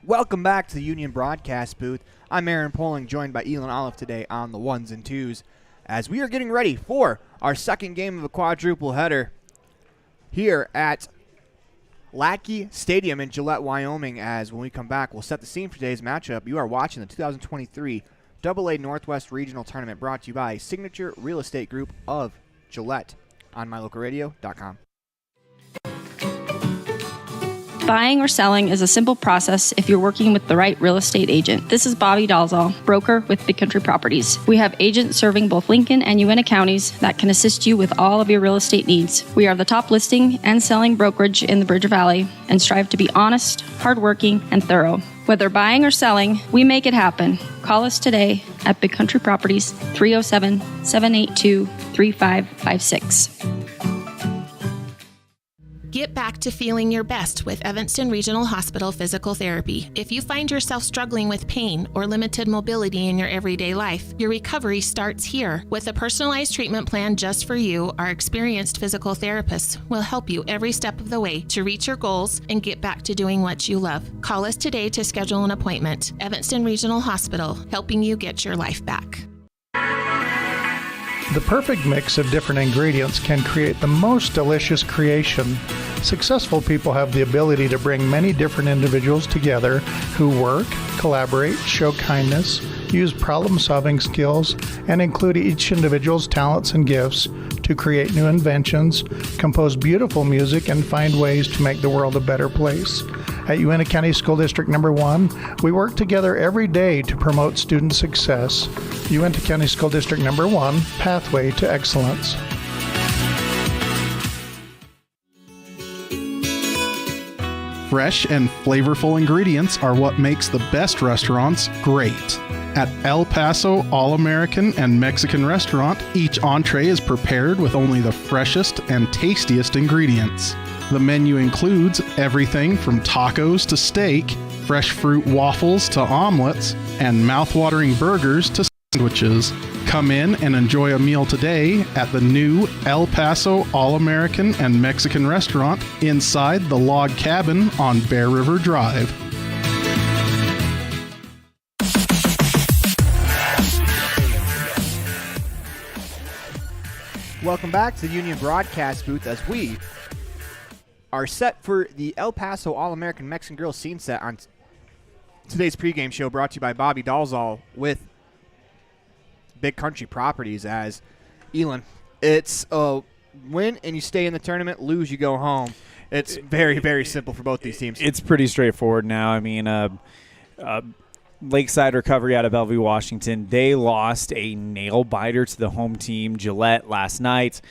Welcome back to the Union Broadcast Booth. I'm Aaron Poling, joined by Elon Olive today on the ones and twos, as we are getting ready for our second game of a quadruple header here at Hladky Stadium in Gillette, Wyoming. As when we come back, we'll set the scene for today's matchup. You are watching the 2023 AA Northwest Regional Tournament, brought to you by Signature Real Estate Group of Gillette on mylocalradio.com. Buying or selling is a simple process if you're working with the right real estate agent. This is Bobby Dalzall, broker with Big Country Properties. We have agents serving both Lincoln and Uintah counties that can assist you with all of your real estate needs. We are the top listing and selling brokerage in the Bridger Valley and strive to be honest, hardworking, and thorough. Whether buying or selling, we make it happen. Call us today at Big Country Properties, 307-782-3556. Get back to feeling your best with Evanston Regional Hospital Physical Therapy. If you find yourself struggling with pain or limited mobility in your everyday life, your recovery starts here. With a personalized treatment plan just for you, our experienced physical therapists will help you every step of the way to reach your goals and get back to doing what you love. Call us today to schedule an appointment. Evanston Regional Hospital, helping you get your life back. The perfect mix of different ingredients can create the most delicious creation. Successful people have the ability to bring many different individuals together who work, collaborate, show kindness, use problem-solving skills, and include each individual's talents and gifts to create new inventions, compose beautiful music, and find ways to make the world a better place. At Uintah County School District Number 1, we work together every day to promote student success. Uintah County School District Number 1, Pathway to Excellence. Fresh and flavorful ingredients are what makes the best restaurants great. At El Paso All-American and Mexican Restaurant, each entree is prepared with only the freshest and tastiest ingredients. The menu includes everything from tacos to steak, fresh fruit waffles to omelets, and mouth-watering burgers to sandwiches. Come in and enjoy a meal today at the new El Paso All-American and Mexican Restaurant inside the Log Cabin on Bear River Drive. Welcome back to the Union Broadcast Booth, as we are set for the El Paso All-American Mexican Grill scene set on today's pregame show, brought to you by Bobby Dalzall with Big Country Properties. As Elon, it's a win and you stay in the tournament, lose you go home. It's very, very simple for both these teams. It's pretty straightforward now. I mean, Lakeside Recovery out of Bellevue, Washington, they lost a nail-biter to the home team, Gillette, last night.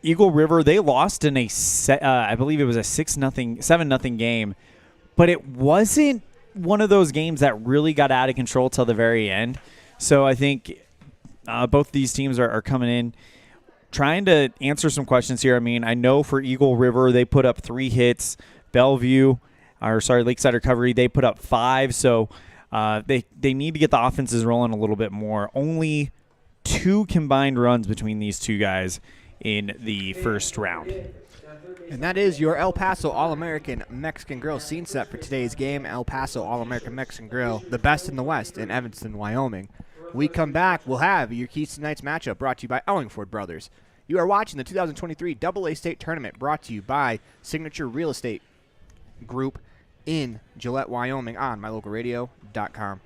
Eagle River, they lost in I believe it was a 7-0 game, but it wasn't one of those games that really got out of control till the very end. So I think both these teams are coming in trying to answer some questions here. I mean, I know for Eagle River, they put up 3 hits. Lakeside Recovery, they put up 5. So they need to get the offenses rolling a little bit more. Only 2 combined runs between these two guys in the first round. And that is your El Paso All-American Mexican Grill scene set for today's game. El Paso All-American Mexican Grill, the best in the West in Evanston, Wyoming. We come back, we'll have your keys to tonight's matchup, brought to you by Ellingford Brothers. You are watching the 2023 AA State Tournament, brought to you by Signature Real Estate Group in Gillette, Wyoming on mylocalradio.com.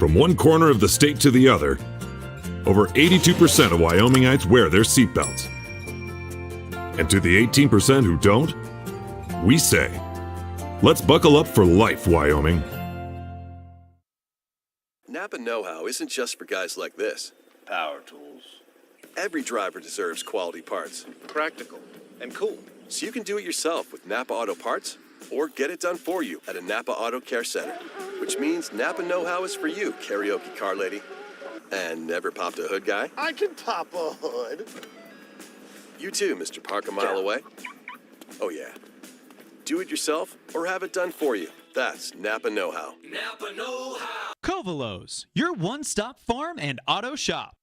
From one corner of the state to the other, over 82% of Wyomingites wear their seatbelts. And to the 18% who don't, we say, let's buckle up for life, Wyoming. Napa know-how isn't just for guys like this. Power tools. Every driver deserves quality parts. Practical and cool. So you can do it yourself with Napa Auto Parts, or get it done for you at a Napa Auto Care Center. Which means Napa know-how is for you, karaoke car lady. And never popped a hood guy? I can pop a hood. You too, Mr. Park a mile away. Oh yeah. Do it yourself or have it done for you. That's Napa know-how. Napa know-how. Covalos, your one-stop farm and auto shop.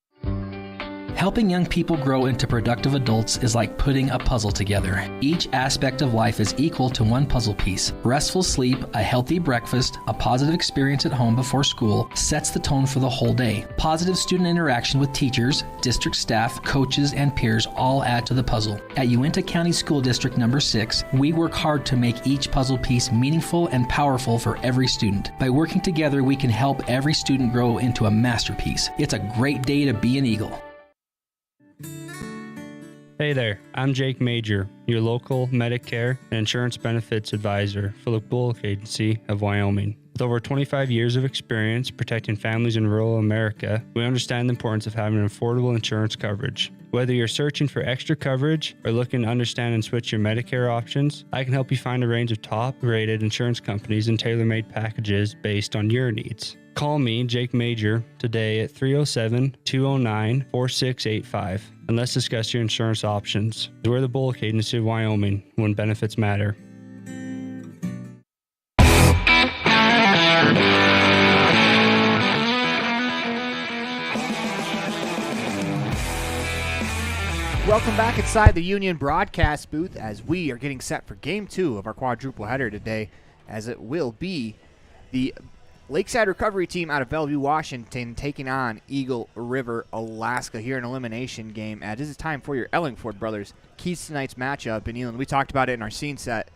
Helping young people grow into productive adults is like putting a puzzle together. Each aspect of life is equal to one puzzle piece. Restful sleep, a healthy breakfast, a positive experience at home before school sets the tone for the whole day. Positive student interaction with teachers, district staff, coaches, and peers all add to the puzzle. At Uinta County School District Number 6, we work hard to make each puzzle piece meaningful and powerful for every student. By working together, we can help every student grow into a masterpiece. It's a great day to be an Eagle. Hey there, I'm Jake Major, your local Medicare and insurance benefits advisor for the Bullock Agency of Wyoming. With over 25 years of experience protecting families in rural America, we understand the importance of having affordable insurance coverage. Whether you're searching for extra coverage or looking to understand and switch your Medicare options, I can help you find a range of top-rated insurance companies and tailor-made packages based on your needs. Call me, Jake Major, today at 307-209-4685 and let's discuss your insurance options. We're the Bullock Agency of Wyoming when benefits matter. Welcome back inside the Union broadcast booth as we are getting set for Game 2 of our quadruple header today, as it will be the Lakeside Recovery Team out of Bellevue, Washington, taking on Eagle River, Alaska, here in an elimination game. This is time for your Ellingford brothers. Keys to tonight's matchup. And Elon, we talked about it in our scene set.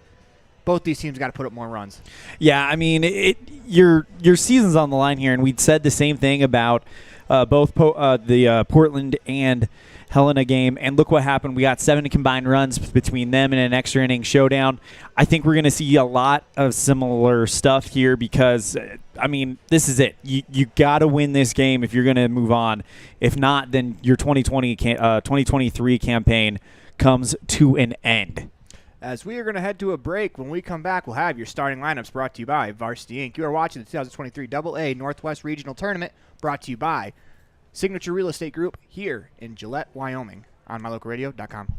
Both these teams got to put up more runs. Yeah, I mean, your season's on the line here, and we'd said the same thing about both the Portland and Helena game, and look what happened. We got 7 combined runs between them in an extra inning showdown. I think we're going to see a lot of similar stuff here because, I mean, this is it. You got to win this game if you're going to move on. If not, then your 2023 campaign comes to an end. As we are going to head to a break, when we come back, we'll have your starting lineups brought to you by Varsity Inc. You are watching the 2023 AA Northwest Regional Tournament, brought to you by Signature Real Estate Group here in Gillette, Wyoming, on mylocalradio.com.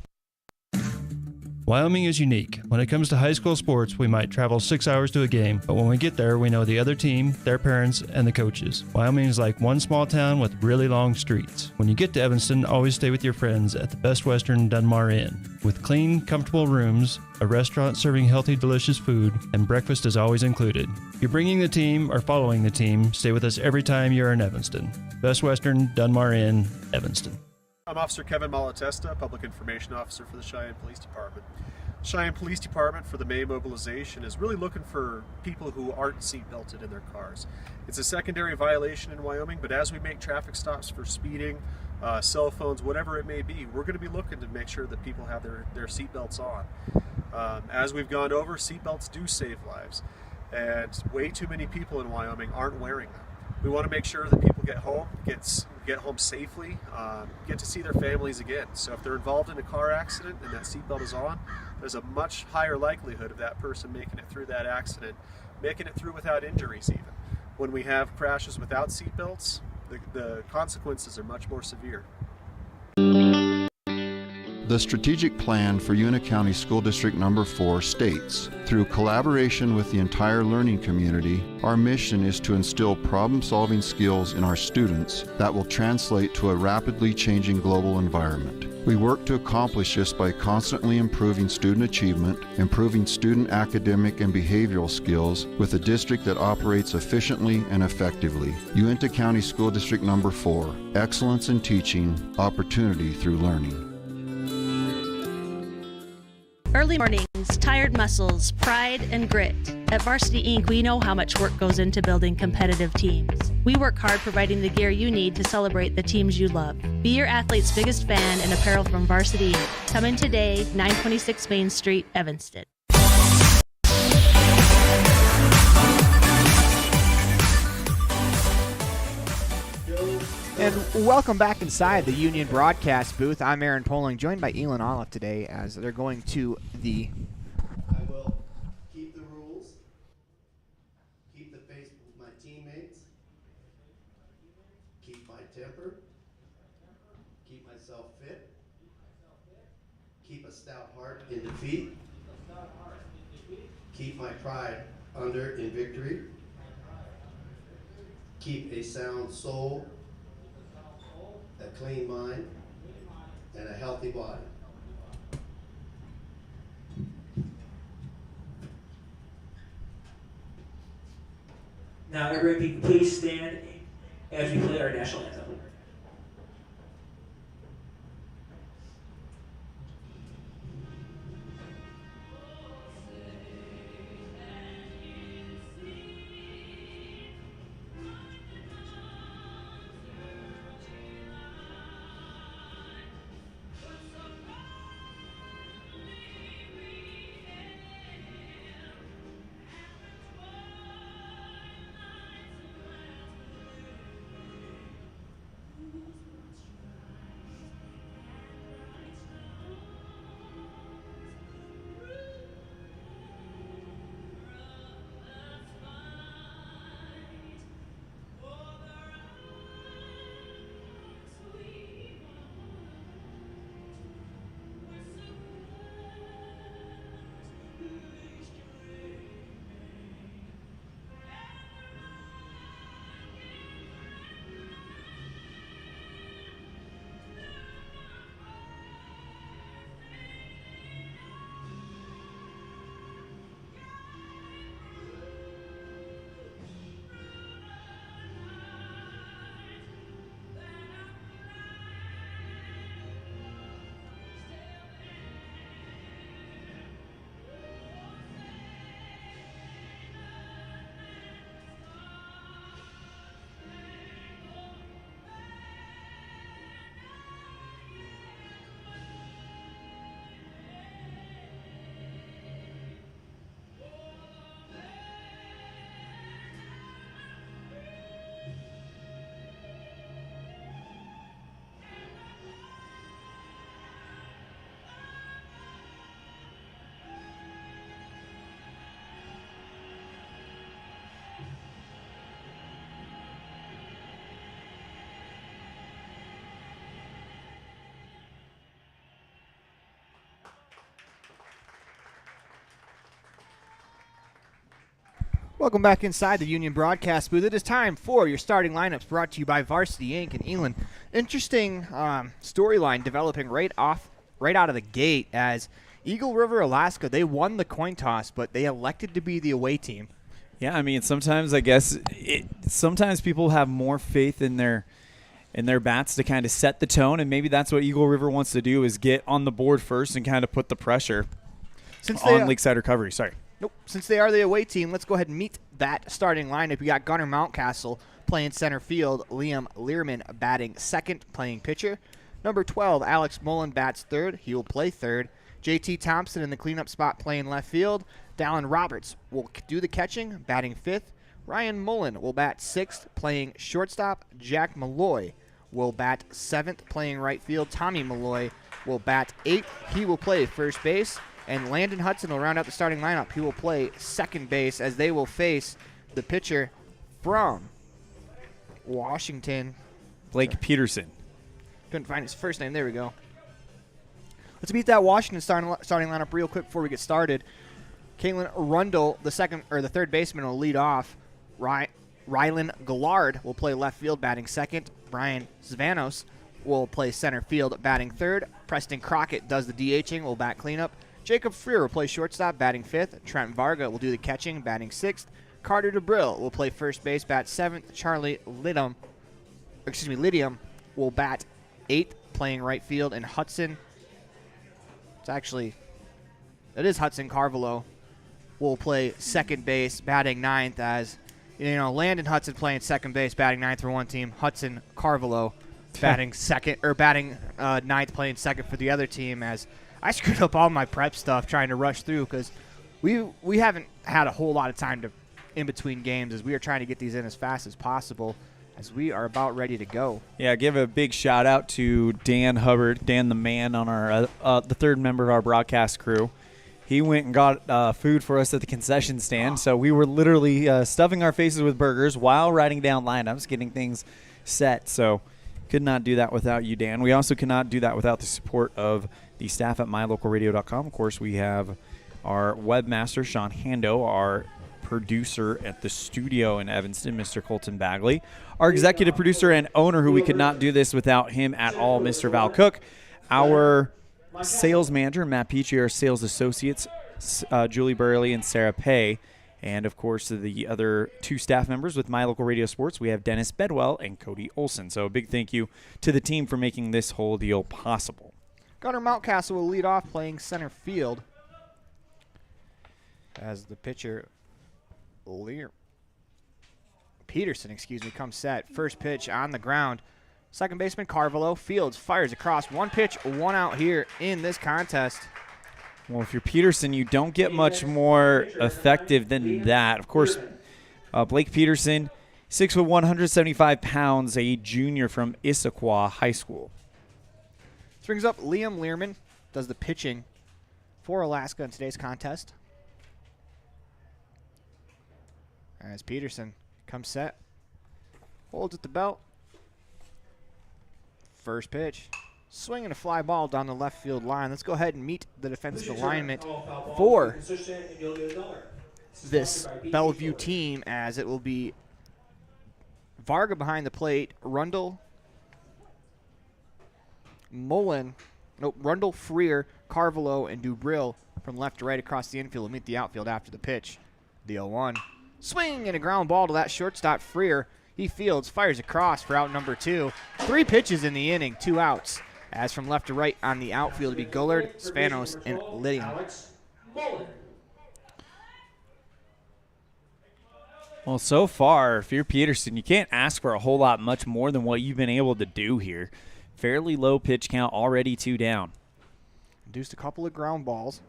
Wyoming is unique. When it comes to high school sports, we might travel 6 hours to a game, but when we get there, we know the other team, their parents, and the coaches. Wyoming is like one small town with really long streets. When you get to Evanston, always stay with your friends at the Best Western Dunmar Inn. With clean, comfortable rooms, a restaurant serving healthy, delicious food, and breakfast is always included. If you're bringing the team or following the team, stay with us every time you're in Evanston. Best Western Dunmar Inn, Evanston. I'm Officer Kevin Malatesta, Public Information Officer for the Cheyenne Police Department. Cheyenne Police Department, for the May mobilization, is really looking for people who aren't seat belted in their cars. It's a secondary violation in Wyoming, but as we make traffic stops for speeding, cell phones, whatever it may be, we're going to be looking to make sure that people have their seat belts on. As we've gone over, seat belts do save lives, and way too many people in Wyoming aren't wearing them. We want to make sure that people get home safely, get to see their families again. So if they're involved in a car accident and that seatbelt is on, there's a much higher likelihood of that person making it through that accident, making it through without injuries even. When we have crashes without seatbelts, the consequences are much more severe. The strategic plan for Uinta County School District Number 4 states, through collaboration with the entire learning community, our mission is to instill problem-solving skills in our students that will translate to a rapidly changing global environment. We work to accomplish this by constantly improving student achievement, improving student academic and behavioral skills with a district that operates efficiently and effectively. Uinta County School District Number 4, excellence in teaching, opportunity through learning. Early mornings, tired muscles, pride, and grit. At Varsity Inc., we know how much work goes into building competitive teams. We work hard providing the gear you need to celebrate the teams you love. Be your athlete's biggest fan in apparel from Varsity Inc. Come in today, 926 Main Street, Evanston. And welcome back inside the Union broadcast booth. I'm Aaron Poling, joined by Elon Olive today as they're going to the... I will keep the rules, keep the faith with my teammates, keep my temper, keep myself fit, keep a stout heart in defeat, keep my pride under in victory, keep a sound soul, a clean mind, and a healthy body. Now, everybody, please stand as we play our national anthem. Welcome back inside the Union Broadcast booth. It is time for your starting lineups brought to you by Varsity Inc. and Elon. Interesting storyline developing right out of the gate as Eagle River, Alaska, they won the coin toss, but they elected to be the away team. Yeah, I mean, sometimes I guess sometimes people have more faith in their bats to kind of set the tone, and maybe that's what Eagle River wants to do is get on the board first and kind of put the pressure on Lakeside recovery. Sorry. Nope. Since they are the away team, let's go ahead and meet that starting lineup. We got Gunnar Mountcastle playing center field. Liam Learman batting second, playing pitcher. Number 12, Alex Mullen bats third. He will play third. JT Thompson in the cleanup spot playing left field. Dallin Roberts will do the catching, batting fifth. Ryan Mullen will bat sixth, playing shortstop. Jack Malloy will bat seventh, playing right field. Tommy Malloy will bat eighth. He will play first base. And Landon Hudson will round out the starting lineup. He will play second base as they will face the pitcher from Washington. Blake Peterson. Couldn't find his first name. There we go. Let's meet that Washington starting lineup real quick before we get started. Caitlin Rundle, the third baseman, will lead off. Rylan Gallard will play left field, batting second. Brian Zvanos will play center field, batting third. Preston Crockett does the DHing, will bat cleanup. Jacob Freer will play shortstop, batting fifth. Trent Varga will do the catching, batting sixth. Carter DeBrill will play first base, bat seventh. Charlie Lydium will bat eighth, playing right field. And Hudson, it is Hudson Carvalho, will play second base, batting ninth. As you know, Landon Hudson playing second base, batting ninth for one team. Hudson Carvalho batting ninth, playing second for the other team. As I screwed up all my prep stuff trying to rush through because we haven't had a whole lot of time in between games as we are trying to get these in as fast as possible as we are about ready to go. Yeah, give a big shout out to Dan Hubbard, Dan the man on our the third member of our broadcast crew. He went and got food for us at the concession stand, so we were literally stuffing our faces with burgers while writing down lineups, getting things set. So could not do that without you, Dan. We also cannot do that without the support of the staff at mylocalradio.com. Of course, we have our webmaster, Sean Hando, our producer at the studio in Evanston, Mr. Colton Bagley, our executive producer and owner, who we could not do this without him at all, Mr. Val Cook, our sales manager, Matt Peachy, our sales associates, Julie Burley and Sarah Pay, and, of course, the other 2 staff members with My Local Radio Sports. We have Dennis Bedwell and Cody Olson. So a big thank you to the team for making this whole deal possible. Gunnar Mountcastle will lead off playing center field as the pitcher, Peterson, comes set. First pitch on the ground. Second baseman Carvalho fields, fires across. 1 pitch, 1 out here in this contest. Well, if you're Peterson, you don't get much more effective than that. Of course, Blake Peterson, 6'1", 175 pounds, a junior from Issaquah High School. This brings up Liam Learman, does the pitching for Alaska in today's contest. As Peterson comes set, holds at the belt. First pitch. Swinging a fly ball down the left field line. Let's go ahead and meet the defensive alignment for this Bellevue team, as it will be Varga behind the plate, Rundle, Freer, Carvalho, and Dubril from left to right across the infield will meet the outfield after the pitch. The 0-1. Swing and a ground ball to that shortstop, Freer. He fields, fires across for out number 2. 3 pitches in the inning, 2 outs. As from left to right on the outfield, it'll be Gullard, Spanos, and Lydian. Well, so far, if you're Peterson, you can't ask for a whole lot much more than what you've been able to do here. Fairly low pitch count, already 2 down. Induced a couple of ground balls.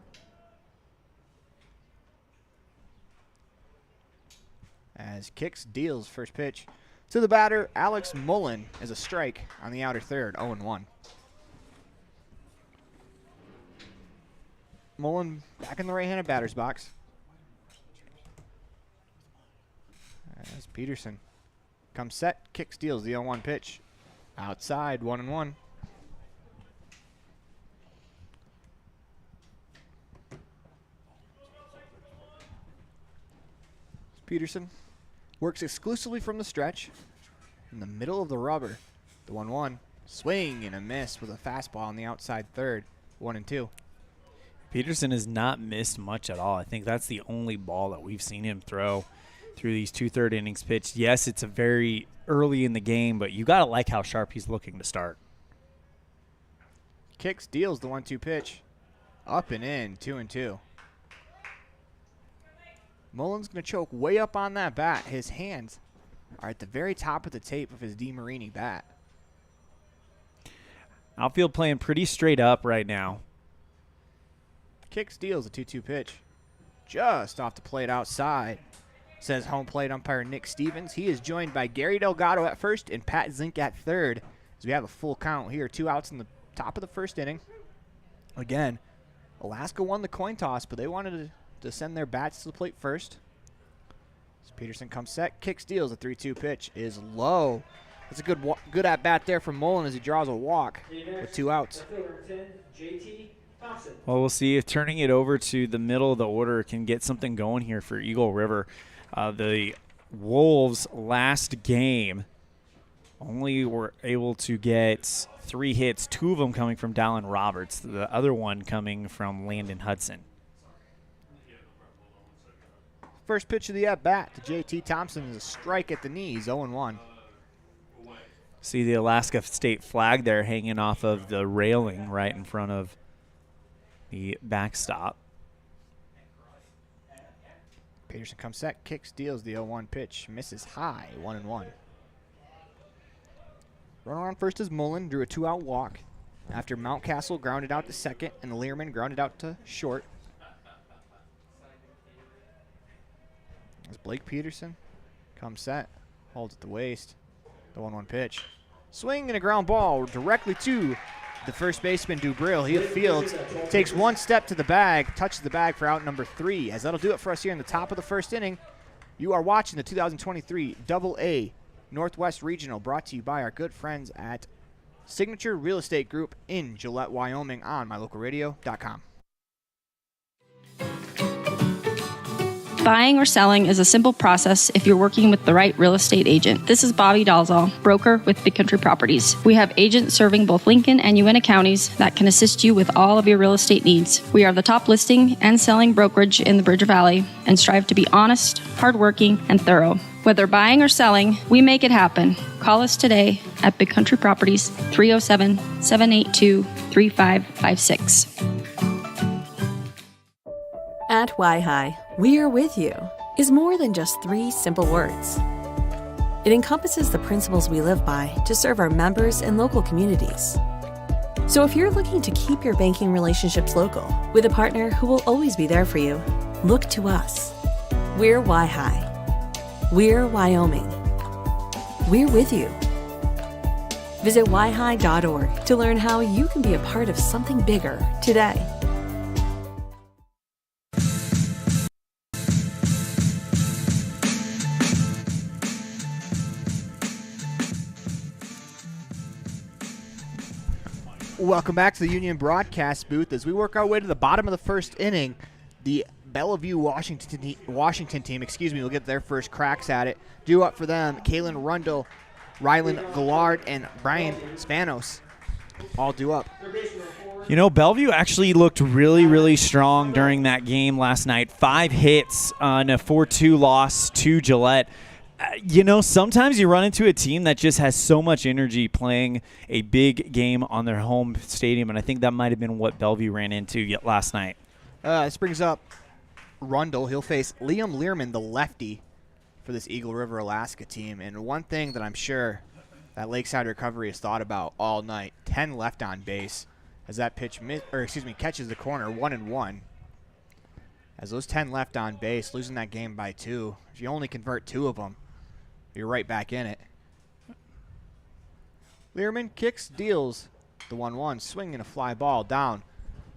As Kicks deals first pitch to the batter, Alex Mullen, is a strike on the outer third, 0-1. Mullen back in the right-handed batter's box. As Peterson comes set, Kicks deals the 0-1 pitch. Outside, 1-1. Peterson works exclusively from the stretch in the middle of the rubber. The 1-1. Swing and a miss with a fastball on the outside third, 1-2. Peterson has not missed much at all. I think that's the only ball that we've seen him throw through these 2/3 innings pitched. Yes, it's a very early in the game, but you got to like how sharp he's looking to start. Kicks deals the 1-2 pitch. Up and in, 2-2. Mullen's going to choke way up on that bat. His hands are at the very top of the tape of his DeMarini bat. Outfield playing pretty straight up right now. Kicks deals a 2-2 pitch. Just off the plate outside, says home plate umpire Nick Stevens. He is joined by Gary Delgado at first and Pat Zink at third. As we have a full count here. 2 outs in the top of the first inning. Again, Alaska won the coin toss, but they wanted to send their bats to the plate first. As Peterson comes set, Kicks deals a 3-2 pitch. Is low. That's a good at bat there from Mullen as he draws a walk with 2 outs. Well, we'll see if turning it over to the middle of the order can get something going here for Eagle River. The Wolves last game only were able to get 3 hits, 2 of them coming from Dallin Roberts, the other one coming from Landon Hudson. First pitch of the at-bat to J.T. Thompson is a strike at the knees, 0-1. See the Alaska State flag there hanging off of the railing right in front of the backstop. Peterson comes set, Kicks deals the 0-1 pitch, misses high, 1-1. Runner on first is Mullen, drew a 2-out walk after Mountcastle grounded out to second and Learman grounded out to short. As Blake Peterson comes set, holds at the waist, the 1-1 pitch. Swing and a ground ball directly to the first baseman, Dubril. He fields, takes 1 step to the bag, touches the bag for out number 3. As that'll do it for us here in the top of the first inning. You are watching the 2023 AA Northwest Regional, brought to you by our good friends at Signature Real Estate Group in Gillette, Wyoming, on mylocalradio.com. Buying or selling is a simple process if you're working with the right real estate agent. This is Bobby Dalzall, broker with Big Country Properties. We have agents serving both Lincoln and Uintah counties that can assist you with all of your real estate needs. We are the top listing and selling brokerage in the Bridger Valley and strive to be honest, hardworking, and thorough. Whether buying or selling, we make it happen. Call us today at Big Country Properties, 307-782-3556. At Wi-Hi, we are with you is more than just 3 simple words. It encompasses the principles we live by to serve our members and local communities. So if you're looking to keep your banking relationships local with a partner who will always be there for you, look to us. We're Wi-Hi. We're Wyoming. We're with you. Visit yhi.org to learn how you can be a part of something bigger today. Welcome back to the Union broadcast booth as we work our way to the bottom of the first inning. The Bellevue Washington team, will get their first cracks at it. Due up for them, Kaylin Rundle, Rylan Gillard, and Brian Spanos. All due up. You know, Bellevue actually looked really, really strong during that game last night. 5 hits on a 4-2 loss to Gillette. You know, sometimes you run into a team that just has so much energy playing a big game on their home stadium, and I think that might have been what Bellevue ran into last night. This brings up Rundle. He'll face Liam Learman, the lefty, for this Eagle River, Alaska team. And one thing that I'm sure that Lakeside Recovery has thought about all night, 10 left on base, as that pitch catches the corner 1-1. As those 10 left on base, losing that game by 2. If you only convert 2 of them, you're right back in it. Learman kicks, deals the 1-1, swinging a fly ball down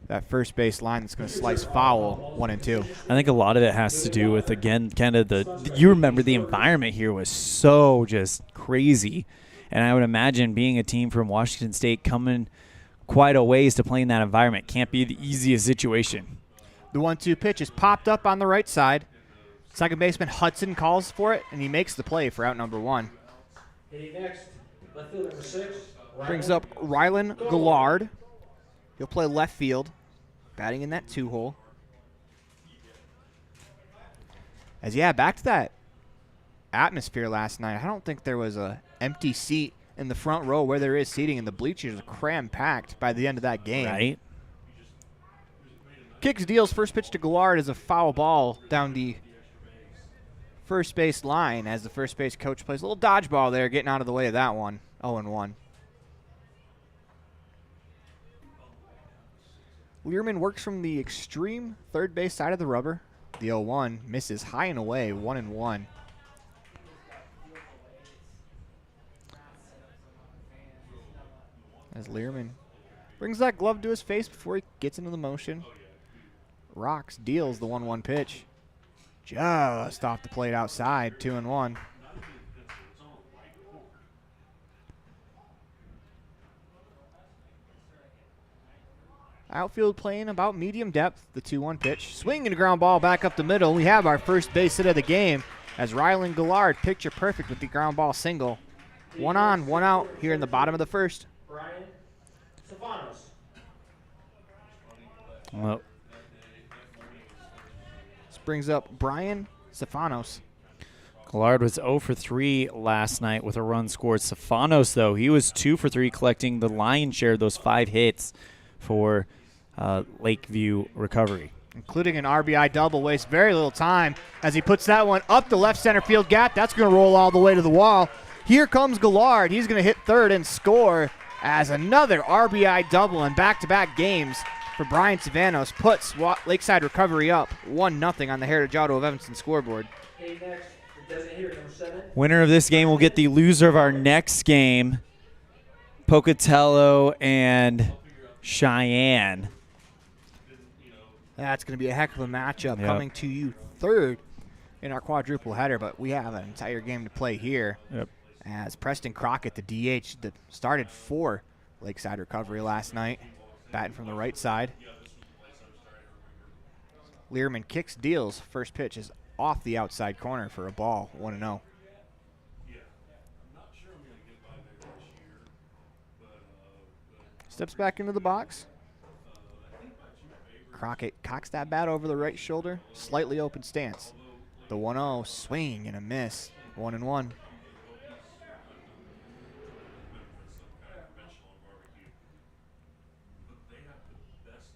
that first base line that's going to slice foul 1-2. I think a lot of it has to do with, again, kind of you remember the environment here was so just crazy. And I would imagine being a team from Washington State coming quite a ways to play in that environment can't be the easiest situation. The 1-2 pitch is popped up on the right side. Second baseman Hudson calls for it, and he makes the play for out number 1. Hitting next, left field number 6. Brings up Rylan Gillard. He'll play left field, batting in that 2-hole. Back to that atmosphere last night. I don't think there was a empty seat in the front row where there is seating, and the bleachers are cram-packed by the end of that game. Right. Kicks, deals, first pitch to Gillard is a foul ball down the first base line as the first base coach plays a little dodgeball there, getting out of the way of that one. 0-1. Learman works from the extreme third base side of the rubber. The 0-1 misses high and away, 1-1. As Learman brings that glove to his face before he gets into the motion. Rocks, deals the 1-1 pitch. Just off the plate outside, 2-1. Outfield playing about medium depth, the 2-1 pitch. Swinging a ground ball back up the middle. We have our first base hit of the game as Rylan Gillard, picture perfect with the ground ball single. 1 on, 1 out here in the bottom of the first. Brian Stefanos. Well, this brings up Brian Stefanos. Gillard was 0 for 3 last night with a run scored. Stefanos, though, he was 2 for 3, collecting the lion's share of those 5 hits for Lakeview Recovery. Including an RBI double, wastes very little time as he puts that one up the left center field gap. That's going to roll all the way to the wall. Here comes Gillard. He's going to hit third and score as another RBI double in back-to-back games for Brian Stefanos puts Lakeside Recovery up 1-0 on the Heritage Auto of Evanston scoreboard. Hey, next, the designated hitter, number 7. Winner of this game will get the loser of our next game, Pocatello and Cheyenne. That's going to be a heck of a matchup coming to you third in our quadruple header, but we have an entire game to play here. Yep. As Preston Crockett, the DH, that started for Lakeside Recovery last night, batting from the right side. Learman kicks, deals. First pitch is off the outside corner for a ball, 1-0. Steps back into the box. Crockett cocks that bat over the right shoulder, slightly open stance. The 1-0 swing and a miss, 1-1.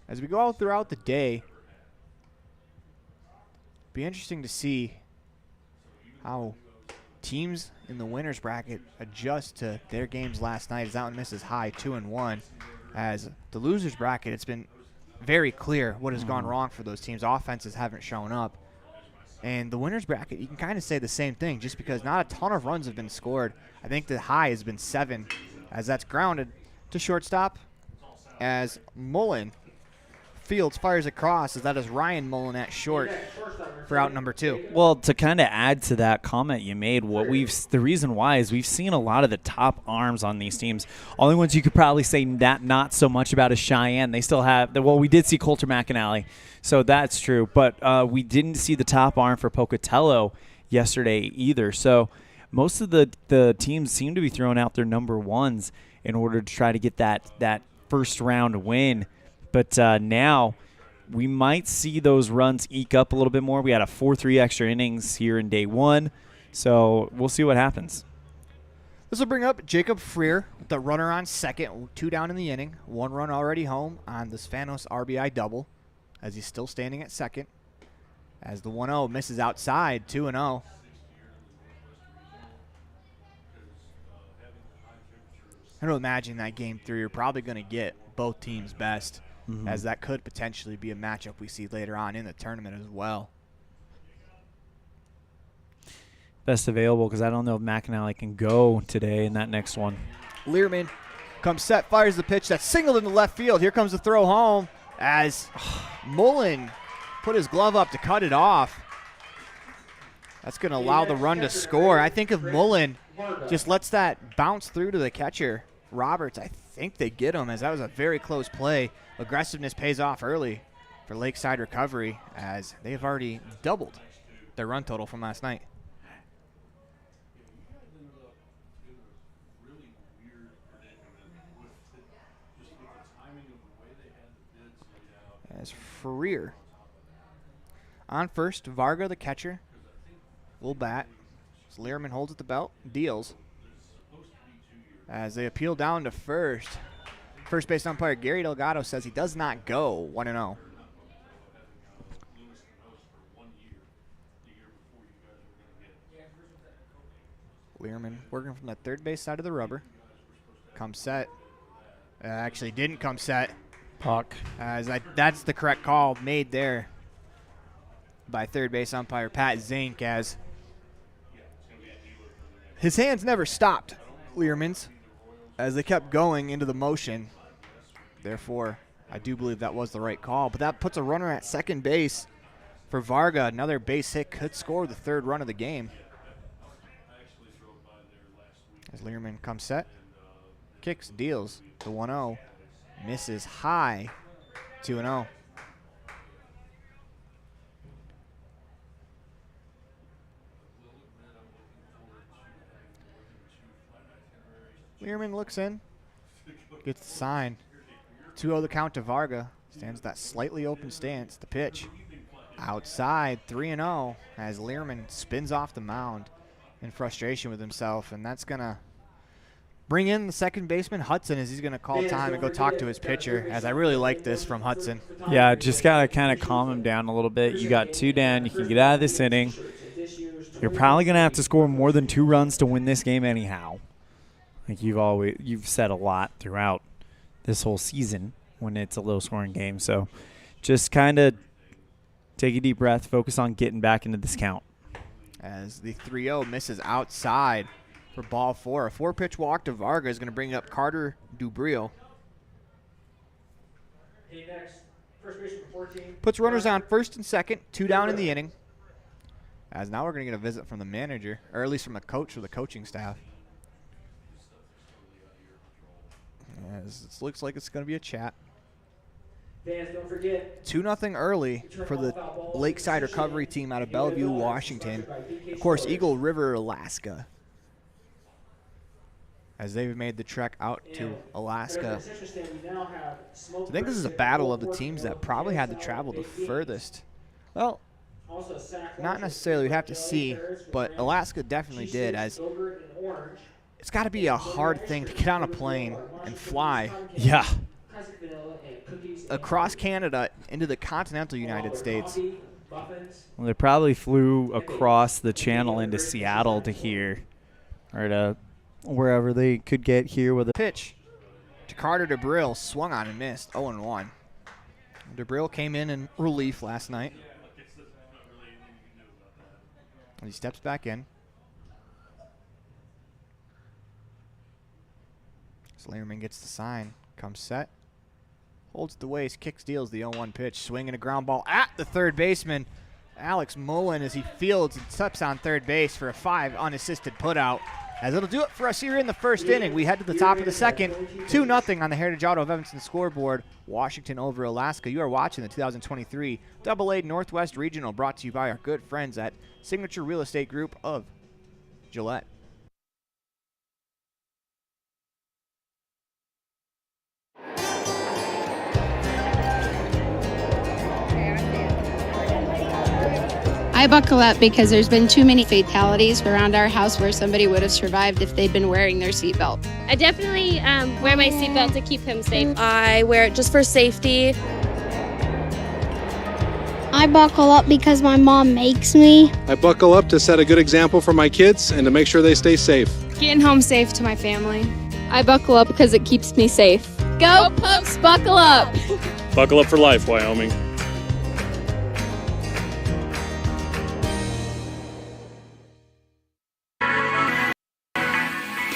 As we go out throughout the day, be interesting to see how teams in the winners bracket adjust to their games last night. As that one misses high, 2-1. As the losers bracket, it's been very clear what has gone wrong for those teams. Offenses haven't shown up. And the winners bracket, you can kind of say the same thing, just because not a ton of runs have been scored. I think the high has been 7, as that's grounded to shortstop, as Mullen Fields fires across, as that is Ryan Mullen at short for out number 2. Well, to kind of add to that comment you made, the reason why is we've seen a lot of the top arms on these teams. Only ones you could probably say that not so much about is Cheyenne. They still have we did see Coulter McAnally, so that's true, but we didn't see the top arm for Pocatello yesterday either. So most of the teams seem to be throwing out their number ones in order to try to get that first round win. But now we might see those runs eke up a little bit more. We had a 4-3 extra innings here in day 1, so we'll see what happens. This will bring up Jacob Freer, the runner on second, 2 down in the inning. 1 run already home on the Spanos RBI double, as he's still standing at second. As the 1-0 misses outside, 2-0. I don't imagine that game 3 you're probably going to get both teams' best. As that could potentially be a matchup we see later on in the tournament as well. Best available, because I don't know if McAnally can go today in that next one. Learman comes set, fires the pitch that's singled into left field. Here comes the throw home as Mullen put his glove up to cut it off. That's going to allow the run to score. I think if Mullen just lets that bounce through to the catcher, Roberts, I think they get him, as that was a very close play. Aggressiveness pays off early for Lakeside Recovery, as they have already doubled their run total from last night. As Freer on first, Varga the catcher will bat. As Learman holds at the belt, deals. As they appeal down to first. First base umpire Gary Delgado says he does not go, 1-0. Learman working from the third base side of the rubber. Comes set. Actually didn't come set. Puck. As that's the correct call made there by third base umpire Pat Zink, as his hands never stopped, Learman's, as they kept going into the motion. Therefore, I do believe that was the right call. But that puts a runner at second base for Varga. Another base hit could score the 3rd run of the game. As Learman comes set, kicks, deals, the 1-0, misses high, 2-0. Learman looks in, gets the sign. 2-0 the count to Varga. Stands that slightly open stance. The pitch outside, 3-0, as Learman spins off the mound in frustration with himself, and that's going to bring in the second baseman, Hudson, as he's going to call time and go talk to his pitcher, as I really like this from Hudson. Yeah, just got to kind of calm him down a little bit. You got 2 down. You can get out of this inning. You're probably going to have to score more than 2 runs to win this game anyhow. Like you've said a lot throughout this whole season when it's a low-scoring game. So just kind of take a deep breath, focus on getting back into this count. As the 3-0 misses outside for ball 4. A 4-pitch walk to Varga is going to bring up Carter Dubril. Hey, next. First baseman 14. Puts runners on first and second, 2 down in the inning. As now we're going to get a visit from the manager, or at least from the coach or the coaching staff. As it looks like it's going to be a chat. Fans, don't forget. 2-0 early for the Lakeside recovery team out of Bellevue, Washington. Of course, Eagle River, Alaska, as they've made the trek out to Alaska. So I think this is a battle of the teams that probably had to travel the furthest. Well, not necessarily, we'd have to see, but Alaska definitely did, as it's got to be a hard thing to get on a plane and fly. Yeah. Across Canada into the continental United States. Well, they probably flew across the channel into Seattle to here, or to wherever they could get here with a pitch to Carter DeBrill, swung on and missed, 0-1. DeBrill came in relief last night. And he steps back in. Slayerman gets the sign, comes set. Holds the waist, kicks, deals the 0-1 pitch. Swinging a ground ball at the third baseman, Alex Mullen, as he fields and steps on third base for a 5 unassisted putout. As it'll do it for us here in the first inning. We head to the top of the second. 2-0 on the Heritage Auto of Evanston scoreboard. Washington over Alaska. You are watching the 2023 AA Northwest Regional, brought to you by our good friends at Signature Real Estate Group of Gillette. I buckle up because there's been too many fatalities around our house where somebody would have survived if they'd been wearing their seatbelt. I definitely wear my seatbelt to keep him safe. I wear it just for safety. I buckle up because my mom makes me. I buckle up to set a good example for my kids and to make sure they stay safe. Getting home safe to my family. I buckle up because it keeps me safe. Go Pups, buckle up! Buckle up for life, Wyoming.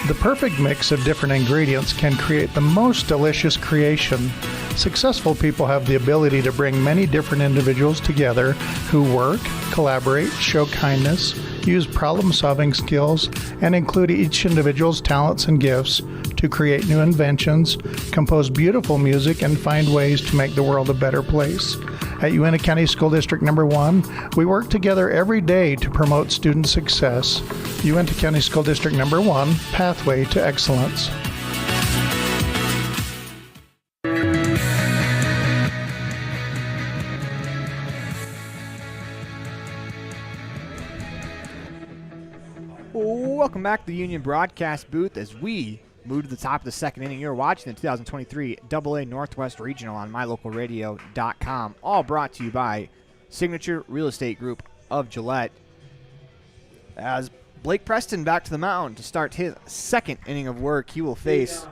The perfect mix of different ingredients can create the most delicious creation. Successful people have the ability to bring many different individuals together who work, collaborate, show kindness, use problem-solving skills, and include each individual's talents and gifts to create new inventions, compose beautiful music, and find ways to make the world a better place. At Uintah County School District Number 1, we work together every day to promote student success. Uintah County School District Number 1, Pathway to Excellence. Welcome back to the Union Broadcast booth as we move to the top of the second inning. You're watching the 2023 AA Northwest Regional on mylocalradio.com. All brought to you by Signature Real Estate Group of Gillette. As Blake Preston back to the mound to start his second inning of work, he will face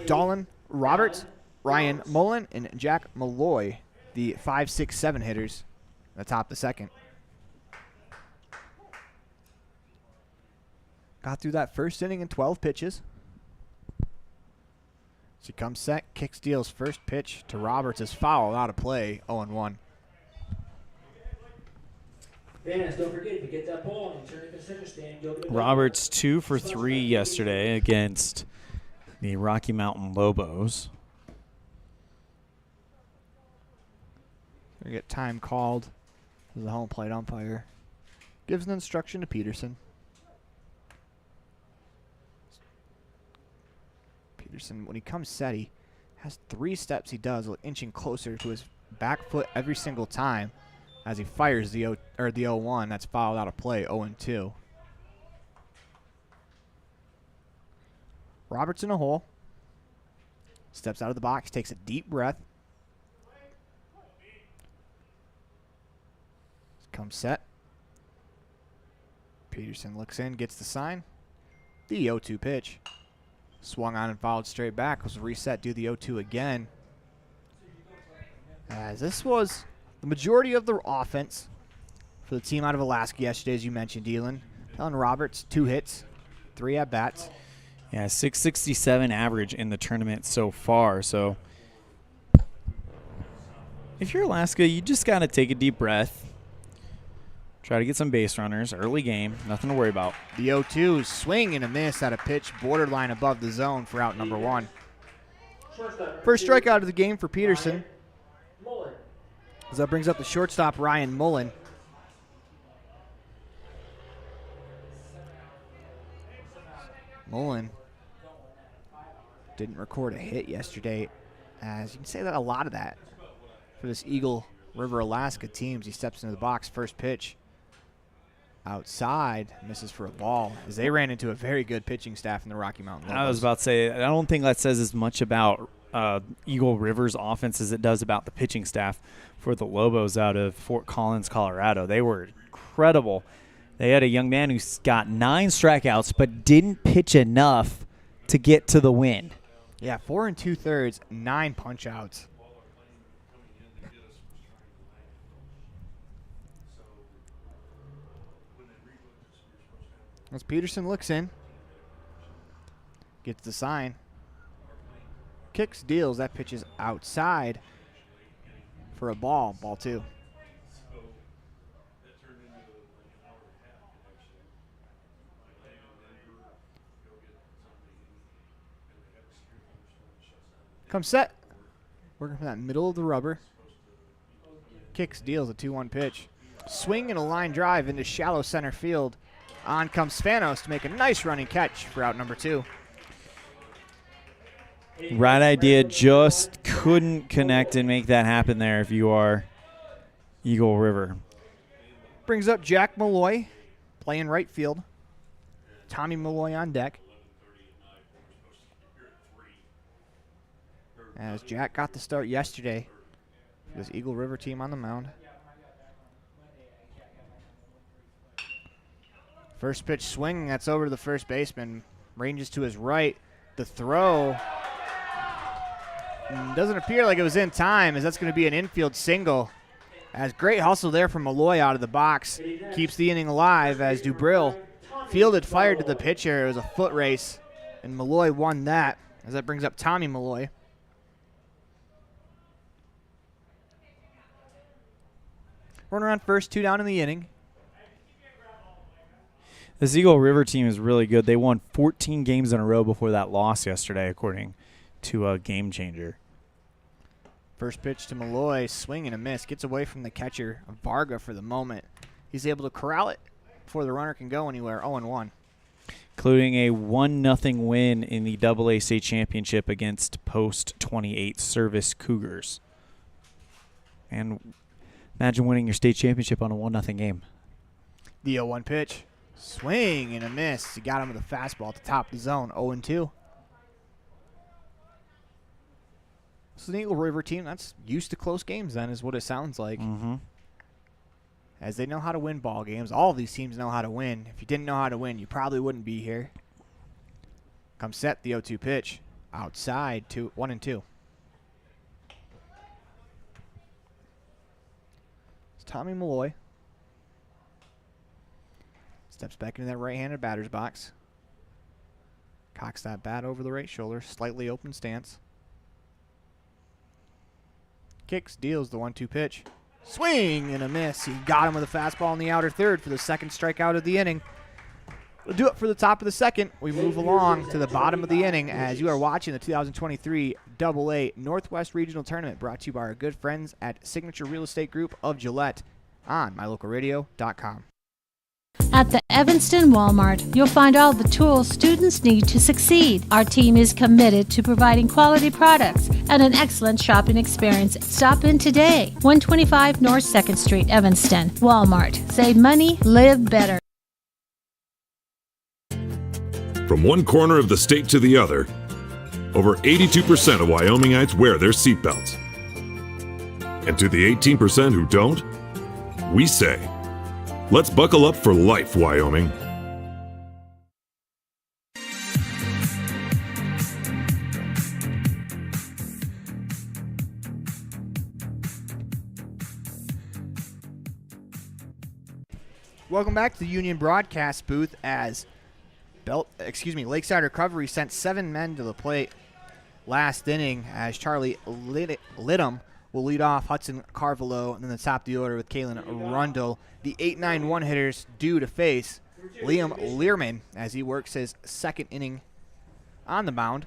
Dolan Roberts, Ryan Mullen, and Jack Malloy, the 5, 6, 7 hitters at the top of the second. Got through that first inning in 12 pitches. So he comes set, kicks, deals first pitch to Roberts is foul, out of play, 0-1. Fans, don't forget, if you get that ball and turn it to center stand, go to the Roberts 2 for 3 yesterday against the Rocky Mountain Lobos. We get time called as the home plate umpire gives an instruction to Peterson. Peterson, when he comes set, he has 3 steps he does, inching closer to his back foot every single time as he fires the 0-1. That's fouled out of play, 0-2. Roberts in a hole. Steps out of the box, takes a deep breath. Comes set. Peterson looks in, gets the sign. The 0-2 pitch. Swung on and fouled straight back. Was reset, do the 0-2 again. As this was the majority of the offense for the team out of Alaska yesterday, as you mentioned, Dylan. Dylan Roberts, 2 hits, 3 at-bats. Yeah, 667 average in the tournament so far. So if you're Alaska, you just got to take a deep breath. Try to get some base runners. Early game. Nothing to worry about. The 0-2 swing and a miss at a pitch borderline above the zone for out number 1. First strikeout of the game for Peterson. As that brings up the shortstop, Ryan Mullen. Mullen didn't record a hit yesterday, as you can say that a lot of that for this Eagle River Alaska team. He steps into the box, first pitch outside, misses for a ball, as they ran into a very good pitching staff in the Rocky Mountain Lobos. I was about to say, I don't think that says as much about Eagle River's offense as it does about the pitching staff for the Lobos out of Fort Collins, Colorado. They were incredible. They had a young man who's got 9 strikeouts but didn't pitch enough to get to the win. Yeah, 4 2/3, 9 punch-outs. As Peterson looks in, gets the sign, kicks, deals. That pitch is outside for a ball, ball 2. Comes set, working from that middle of the rubber. Kicks, deals, a 2-1 pitch. Swing and a line drive into shallow center field. On comes Spanos to make a nice running catch for out number 2. Right idea, just couldn't connect and make that happen there if you are Eagle River. Brings up Jack Malloy, playing right field. Tommy Malloy on deck. As Jack got the start yesterday for this Eagle River team on the mound. First pitch swing, that's over to the first baseman. Ranges to his right. The throw doesn't appear like it was in time, as that's going to be an infield single. As great hustle there from Malloy out of the box. Keeps the inning alive as Dubril fielded, fired to the pitcher. It was a foot race, and Malloy won that, as that brings up Tommy Malloy. Runner on first, 2 down in the inning. This Eagle River team is really good. They won 14 games in a row before that loss yesterday, according to a Game Changer. First pitch to Malloy, swing and a miss. Gets away from the catcher, Varga, for the moment. He's able to corral it before the runner can go anywhere, 0-1. Including a 1-0 win in the AA state championship against Post 28 Service Cougars. And imagine winning your state championship on a 1-0 game. The 0-1 pitch. Swing and a miss. He got him with a fastball at the top of the zone, 0-2. This is an Eagle River team that's used to close games then, is what it sounds like. Mm-hmm. As they know how to win ball games. All of these teams know how to win. If you didn't know how to win, you probably wouldn't be here. Comes set, the 0-2 pitch. Outside, 1-2. It's Tommy Malloy. Steps back into that right-handed batter's box. Cocks that bat over the right shoulder. Slightly open stance. Kicks, deals the 1-2 pitch. Swing and a miss. He got him with a fastball in the outer third for the second strikeout of the inning. We'll do it for the top of the second. We move along to the bottom of the inning as you are watching the 2023 AA Northwest Regional Tournament, brought to you by our good friends at Signature Real Estate Group of Gillette on mylocalradio.com. At the Evanston Walmart, you'll find all the tools students need to succeed. Our team is committed to providing quality products and an excellent shopping experience. Stop in today. 125 North 2nd Street, Evanston. Walmart. Save money, live better. From one corner of the state to the other, over 82% of Wyomingites wear their seatbelts. And to the 18% who don't, we say, let's buckle up for life, Wyoming. Welcome back to the Union broadcast booth as Lakeside Recovery sent 7 men to the plate last inning as Charlie Lidham will lead off Hudson Carvalho, and then the top of the order with Kalen Rundle. The 8-9 hitters due to face Liam Learman as he works his second inning on the mound.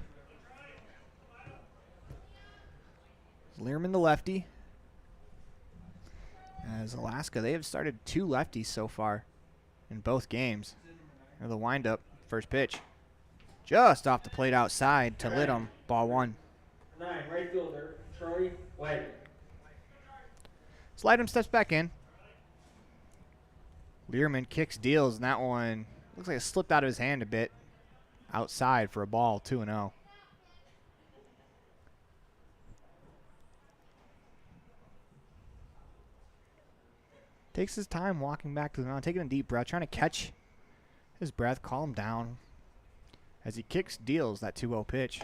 Learman the lefty. As Alaska, they have started 2 lefties so far in both games. And the windup, first pitch. Just off the plate outside to Lidham, ball 1. 9, right fielder, Troy White. Slidham steps back in. Learman kicks, deals, and that one looks like it slipped out of his hand a bit. Outside for a ball, 2-0. Takes his time walking back to the mound, taking a deep breath, trying to catch his breath, calm down. As he kicks, deals that 2-0 pitch.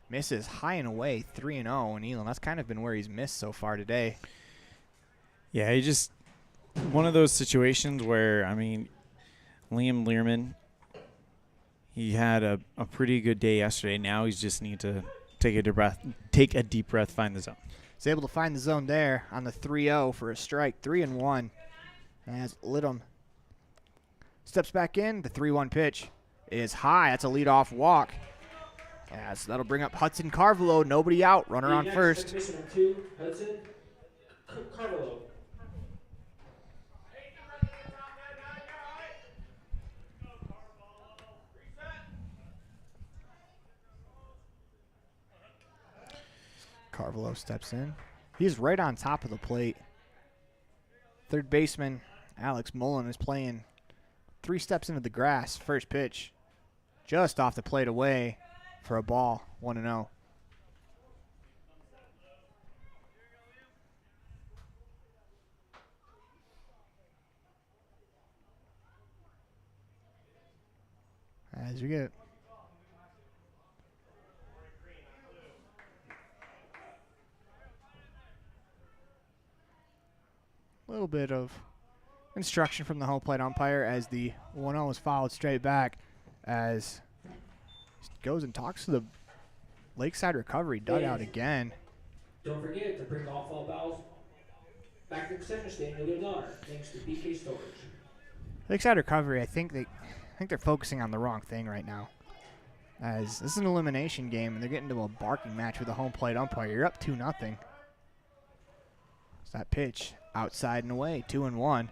Misses high and away, 3-0 in Elam. That's kind of been where he's missed so far today. Yeah, he just one of those situations where, I mean, Liam Learman, he had a pretty good day yesterday. Now he's just need to take a deep breath, find the zone. He's able to find the zone there on the 3-0 for a strike, 3-1. As Lidham steps back in, the 3-1 pitch is high. That's a leadoff walk. As that'll bring up Hudson Carvalho. Nobody out. Runner on first. Hudson Carvalho. Carvalho steps in. He's right on top of the plate. Third baseman Alex Mullen is playing 3 steps into the grass. First pitch just off the plate away for a ball, 1-0. As we get a little bit of instruction from the home plate umpire as the 1-0 is fouled straight back as he goes and talks to the Lakeside recovery dugout again. Don't forget to bring all foul balls back to the concession stand. You'll get $1 thanks to BK Storage. Lakeside recovery, I think they're focusing on the wrong thing right now. As this is an elimination game and they're getting into a barking match with the home plate umpire. You're up 2-0. It's that pitch outside and away, 2-1.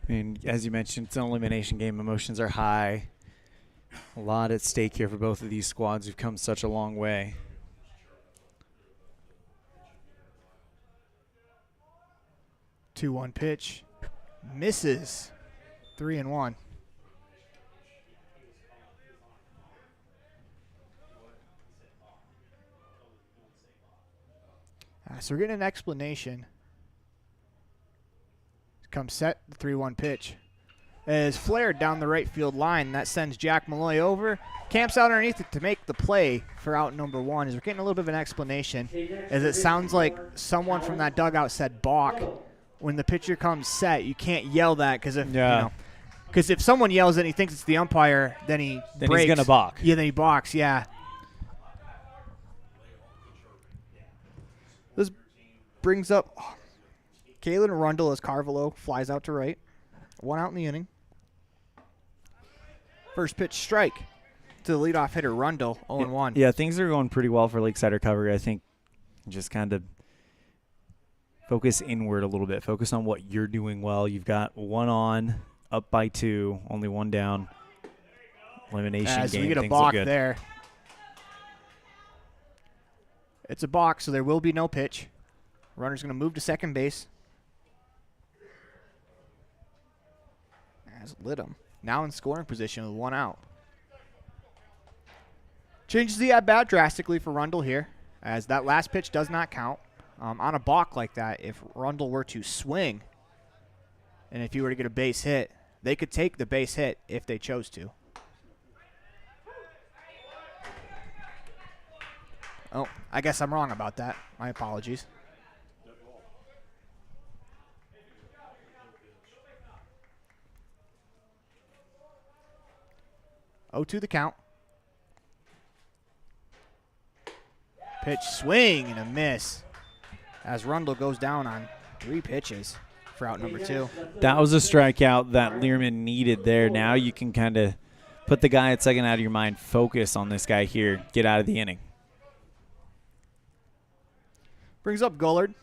I mean, as you mentioned, it's an elimination game. Emotions are high. A lot at stake here for both of these squads who've come such a long way. Two-one pitch. Misses. 3-1. So we're getting an explanation. Comes set, the 3-1 pitch is flared down the right field line. That sends Jack Malloy over. Camps out underneath it to make the play for out number 1. As we're getting a little bit of an explanation, as it sounds like someone from that dugout said balk. When the pitcher comes set, you can't yell that because if someone yells it and he thinks it's the umpire, then breaks. He's gonna balk. Yeah, then he balks. Yeah. This brings up Kalen Rundle as Carvalho flies out to right. 1 out in the inning. First pitch strike to the leadoff hitter, Rundle, 0-1. Yeah, things are going pretty well for Lakeside recovery. I think just kind of focus inward a little bit. Focus on what you're doing well. You've got 1 on, up by 2, only 1 down. Elimination as game. We get a things balk look good. there. It's a balk, so there will be no pitch. Runner's going to move to second base. As Lidham now in scoring position with 1 out. Changes the at-bat drastically for Rundle here, as that last pitch does not count. On a balk like that, if Rundle were to swing, and if he were to get a base hit, they could take the base hit if they chose to. Oh, I guess I'm wrong about that. My apologies. Oh, to the count. Pitch swing and a miss as Rundle goes down on 3 pitches for out number 2. That was a strikeout that Learman needed there. Now you can kind of put the guy at second out of your mind. Focus on this guy here. Get out of the inning. Brings up Gullard.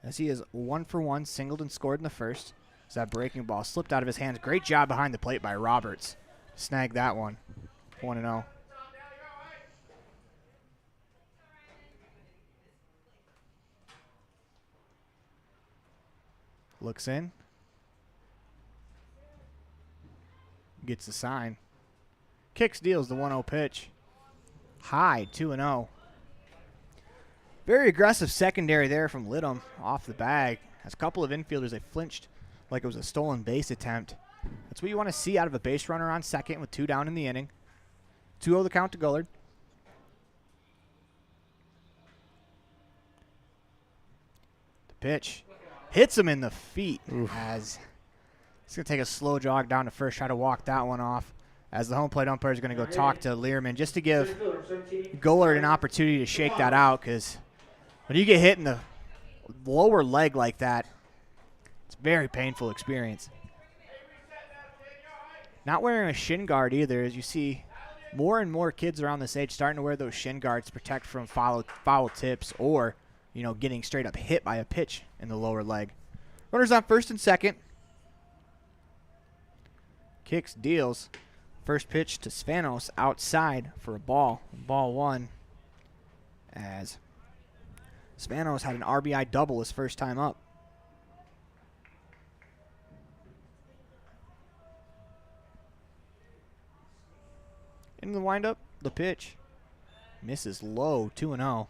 As he is 1 for 1, singled and scored in the first. As that breaking ball slipped out of his hands. Great job behind the plate by Roberts. Snagged that one. 1-0. Looks in. Gets the sign. Kicks, deals the 1-0 pitch. High, 2-0. Very aggressive secondary there from Lidham off the bag. As a couple of infielders, they flinched like it was a stolen base attempt. That's what you want to see out of a base runner on second with 2 down in the inning. 2-0 the count to Gullard. The pitch. Hits him in the feet. As he's going to take a slow jog down to first, try to walk that one off. As the home plate umpire is going to go talk to Learman just to give Gullard an opportunity to shake that out, because when you get hit in the lower leg like that, it's a very painful experience. Not wearing a shin guard either, as you see more and more kids around this age starting to wear those shin guards to protect from foul tips or, you know, getting straight up hit by a pitch in the lower leg. Runners on first and second. Kicks, deals. First pitch to Spanos outside for a ball. Ball 1. As Spanos had an RBI double his first time up. In the windup, the pitch. Misses low, 2-0.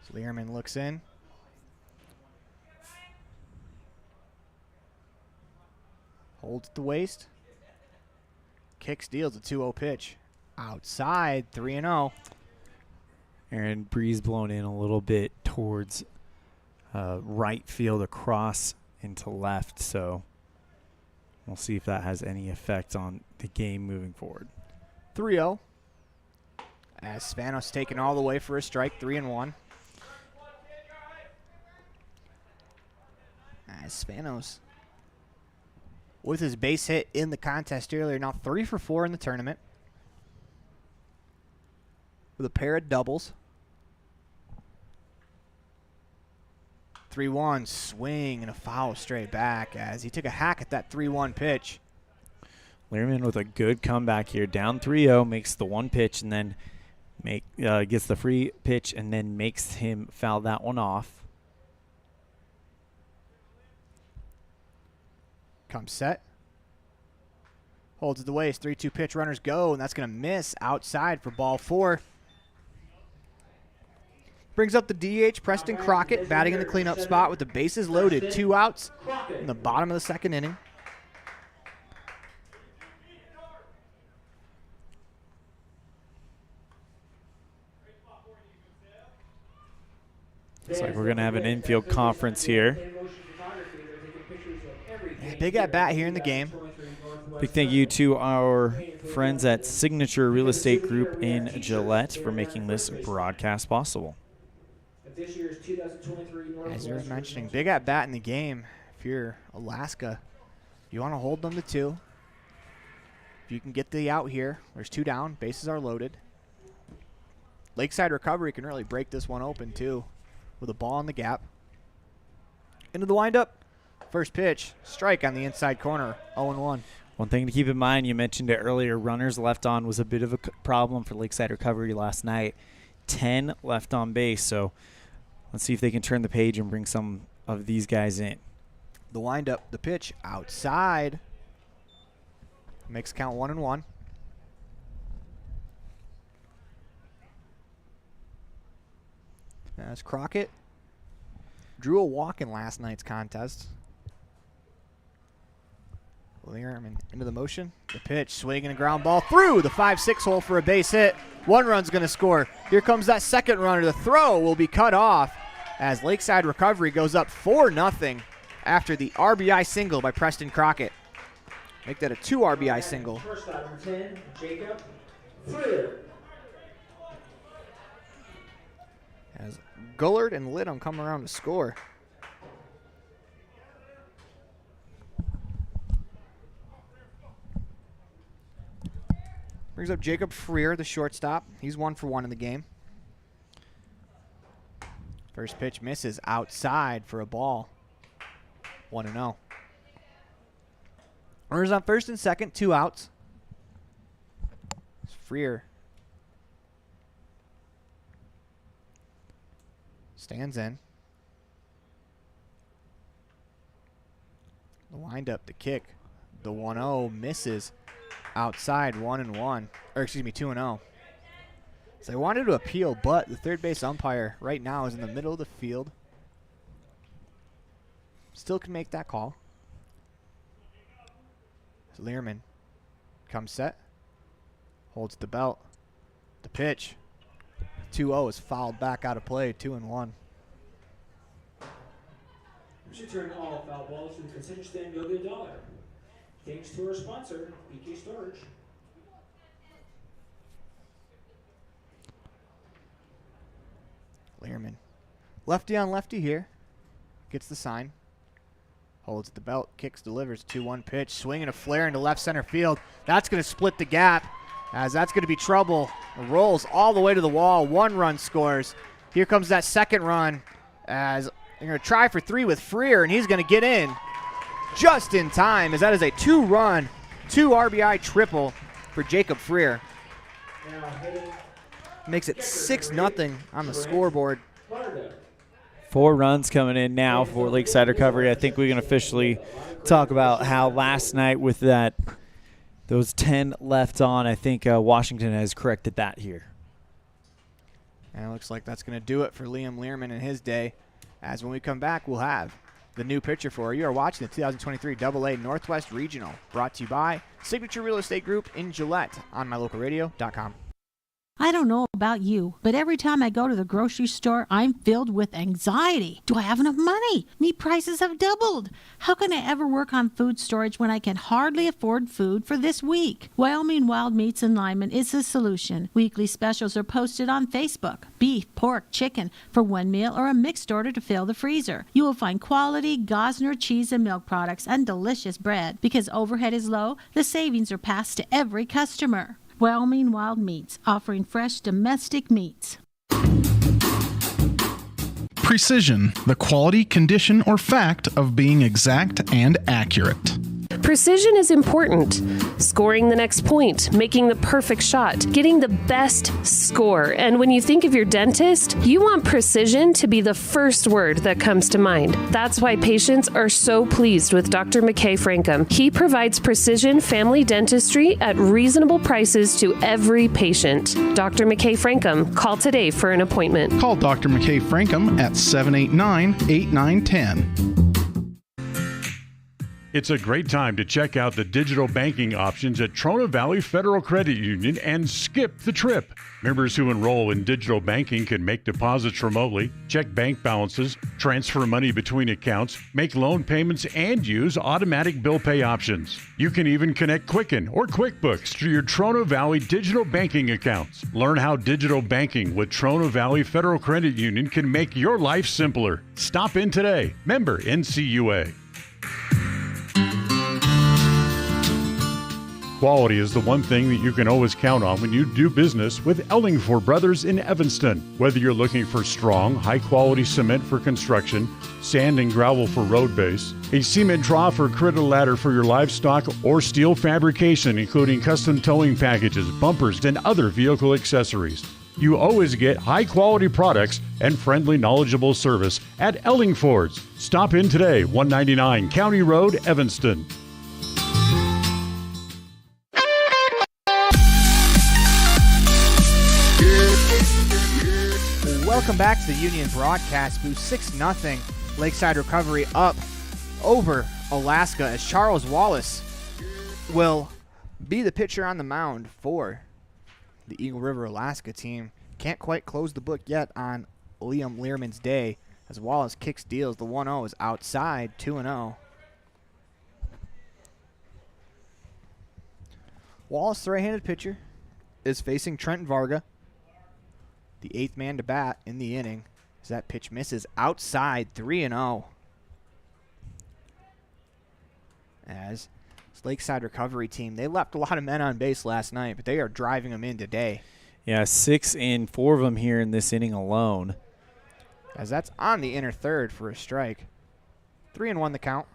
So Learman looks in. Holds at the waist. Kicks, deals a 2-0 pitch. Outside, 3-0. Aaron breeze blown in a little bit towards right field across into left, so we'll see if that has any effect on the game moving forward. 3-0. As Spanos taken all the way for a strike, 3-1. As Spanos, with his base hit in the contest earlier, now 3 for 4 in the tournament. With a pair of doubles. 3-1, swing and a foul straight back as he took a hack at that 3-1 pitch. Learman with a good comeback here, down 3-0, makes the one pitch and then gets the free pitch and then makes him foul that one off. Comes set. Holds at the waist. 3-2 pitch. Runners go, and that's going to miss outside for ball 4. Brings up the DH, Preston Crockett, batting in the cleanup spot with the bases loaded. 2 outs in the bottom of the second inning. Looks like we're going to have an infield conference here. Big at bat here in the game. Big thank you to our friends at Signature Real Estate Group in Gillette for making this broadcast possible. As you were mentioning, big at bat in the game. If you're Alaska, you want to hold them to 2. If you can get the out here, there's 2 down, bases are loaded. Lakeside Recovery can really break this one open too, with a ball in the gap. Into the windup. First pitch, strike on the inside corner, 0-1. One thing to keep in mind, you mentioned it earlier, runners left on was a bit of a problem for Lakeside Recovery last night. 10 left on base, so let's see if they can turn the page and bring some of these guys in. The windup, the pitch, outside. Makes count 1-1. As Crockett drew a walk in last night's contest. Learman into the motion. The pitch, swinging a ground ball through the 5-6 hole for a base hit. 1 run's going to score. Here comes that second runner. The throw will be cut off as Lakeside Recovery goes up 4-0 after the RBI single by Preston Crockett. Make that a 2 RBI single. First out, number 10, Jacob Freer. As Gullard and Lidham come around to score. Brings up Jacob Freer, the shortstop. He's 1 for 1 in the game. First pitch misses outside for a ball. 1-0. Runners on first and second, 2 outs. It's Freer stands in. The windup, the kick, the 1-0 misses outside, 1-1. Or excuse me, 2-0. So they wanted to appeal, but the third base umpire right now is in the middle of the field. Still can make that call. So Learman comes set, holds the belt. The pitch, 2-0 is fouled back out of play, 2-1. Return all foul balls to the concession stand, you'll get $1. Thanks to our sponsor, BK Storage. Learman, lefty on lefty here, gets the sign, holds the belt, kicks, delivers, 2-1 pitch, swinging a flare into left center field. That's going to split the gap, as that's going to be trouble. Rolls all the way to the wall, 1 run scores. Here comes that second run, as they're going to try for 3 with Freer, and he's going to get in just in time, as that is a 2-run, 2 RBI triple for Jacob Freer. Makes it 6-0 on the scoreboard. 4 runs coming in now for Lakeside Recovery. I think we can officially talk about how last night with those 10 left on, I think Washington has corrected that here. And it looks like that's going to do it for Liam Learman in his day. As when we come back, we'll have the new pitcher for you. You are watching the 2023 AA Northwest Regional, brought to you by Signature Real Estate Group in Gillette on mylocalradio.com. I don't know about you, but every time I go to the grocery store, I'm filled with anxiety. Do I have enough money? Meat prices have doubled. How can I ever work on food storage when I can hardly afford food for this week? Wyoming Wild Meats in Lyman is the solution. Weekly specials are posted on Facebook. Beef, pork, chicken for one meal or a mixed order to fill the freezer. You will find quality Gosner cheese and milk products and delicious bread. Because overhead is low, the savings are passed to every customer. Wyoming Wild Meats, offering fresh domestic meats. Precision, the quality, condition, or fact of being exact and accurate. Precision is important. Scoring the next point, making the perfect shot, getting the best score. And when you think of your dentist, you want precision to be the first word that comes to mind. That's why patients are so pleased with Dr. McKay Frankum. He provides precision family dentistry at reasonable prices to every patient. Dr. McKay Frankum, call today for an appointment. Call Dr. McKay Frankum at 789-8910. It's a great time to check out the digital banking options at Trona Valley Federal Credit Union and skip the trip. Members who enroll in digital banking can make deposits remotely, check bank balances, transfer money between accounts, make loan payments, and use automatic bill pay options. You can even connect Quicken or QuickBooks to your Trona Valley digital banking accounts. Learn how digital banking with Trona Valley Federal Credit Union can make your life simpler. Stop in today. Member NCUA. Quality is the one thing that you can always count on when you do business with Ellingford Brothers in Evanston. Whether you're looking for strong, high-quality cement for construction, sand and gravel for road base, a cement trough or critter ladder for your livestock, or steel fabrication, including custom towing packages, bumpers, and other vehicle accessories, you always get high-quality products and friendly, knowledgeable service at Ellingford's. Stop in today, 199 County Road, Evanston. Welcome back to the Union Broadcast Booth. 6-0 Lakeside Recovery up over Alaska, as Charles Wallace will be the pitcher on the mound for the Eagle River Alaska team. Can't quite close the book yet on Liam Learman's day, as Wallace kicks, deals. The 1-0 is outside, 2-0. Wallace, the right-handed pitcher, is facing Trent Varga, the 8th man to bat in the inning, as that pitch misses outside, 3-0. As This Lakeside recovery team, they left a lot of men on base last night, but they are driving them in today. Yeah, 6 and 4 of them here in this inning alone. As that's on the inner third for a strike. 3-1 the count.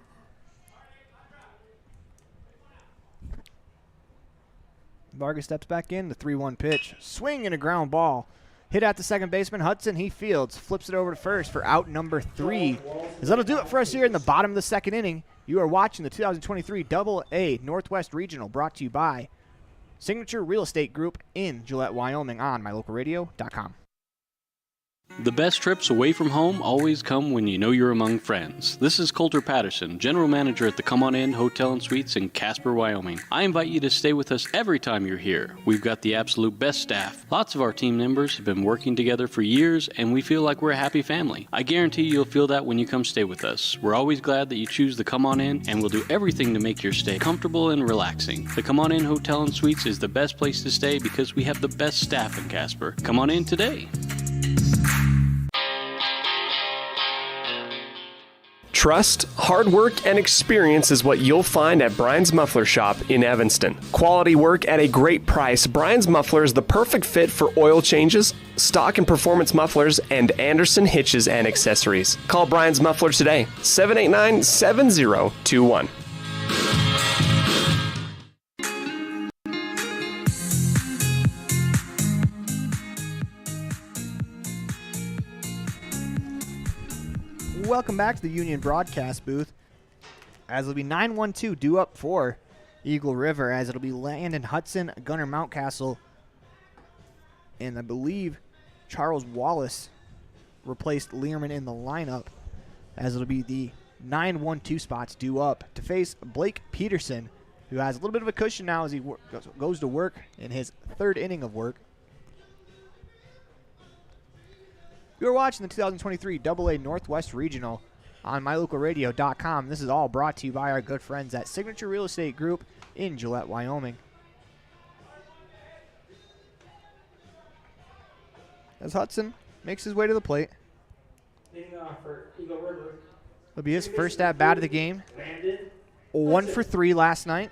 Vargas steps back in, the 3-1 pitch. Swing and a ground ball. Hit at the second baseman, Hudson, he fields. Flips it over to first for out number 3. As that'll do it for us here in the bottom of the second inning. You are watching the 2023 AA Northwest Regional, brought to you by Signature Real Estate Group in Gillette, Wyoming, on mylocalradio.com. The best trips away from home always come when you know you're among friends. This is Coulter Patterson, General Manager at the Come On In Hotel and Suites in Casper, Wyoming. I invite you to stay with us every time you're here. We've got the absolute best staff. Lots of our team members have been working together for years, and we feel like we're a happy family. I guarantee you'll feel that when you come stay with us. We're always glad that you choose the Come On In, and we'll do everything to make your stay comfortable and relaxing. The Come On In Hotel and Suites is the best place to stay because we have the best staff in Casper. Come on in today. Trust, hard work, and experience is what you'll find at Brian's Muffler Shop in Evanston. Quality work at a great price. Brian's Muffler is the perfect fit for oil changes, stock and performance mufflers, and Anderson hitches and accessories. Call Brian's Muffler today, 789-7021. Welcome back to the Union broadcast booth. As it'll be 9-1-2 due up for Eagle River, as it'll be Landon Hudson, Gunnar Mountcastle, and I believe Charles Wallace replaced Learman in the lineup, as it'll be the 9-1-2 spots due up to face Blake Peterson, who has a little bit of a cushion now as he goes to work in his third inning of work. You're watching the 2023 AA Northwest Regional on mylocalradio.com. This is all brought to you by our good friends at Signature Real Estate Group in Gillette, Wyoming. As Hudson makes his way to the plate. Leading off for Eagle River. It'll be his first at bat of the game. 1 for 3 last night.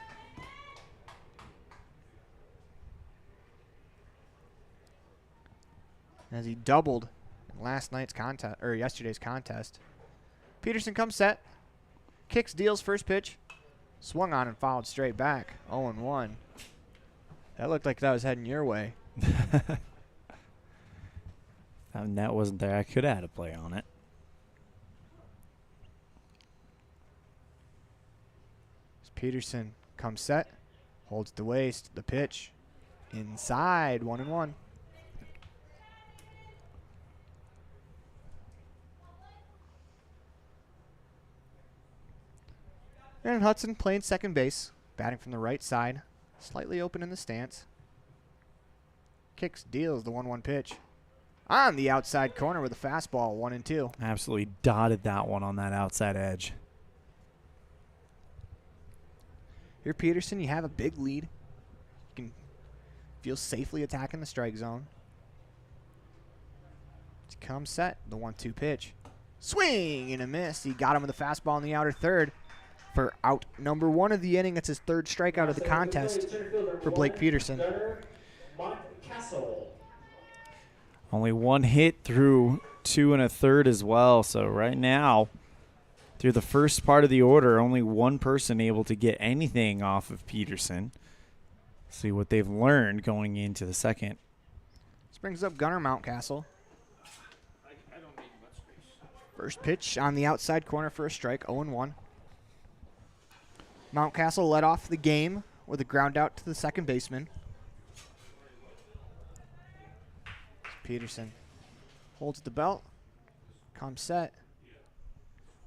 As he doubled last night's contest, or yesterday's contest. Peterson comes set, kicks, deals first pitch, swung on and fouled straight back. 0-1. That looked like that was heading your way. That net wasn't there. I could have had a play on it. As Peterson comes set, holds the waist, the pitch, inside, 1-1. And Hudson playing second base, batting from the right side, slightly open in the stance. Kicks, deals the 1-1 pitch. On the outside corner with a fastball, 1-2. Absolutely dotted that one on that outside edge. Here, Peterson, you have a big lead. You can feel safely attacking the strike zone. Comes set, the 1-2 pitch. Swing and a miss. He got him with a fastball in the outer third. For out number 1 of the inning, it's his third strikeout of the contest for Blake Peterson. Only 1 hit through 2 1/3 as well. So right now, through the first part of the order, only one person able to get anything off of Peterson. See what they've learned going into the second. This brings up Gunnar Mountcastle. First pitch on the outside corner for a strike, 0-1. Mountcastle led off the game with a ground out to the second baseman. Peterson holds the belt, comes set.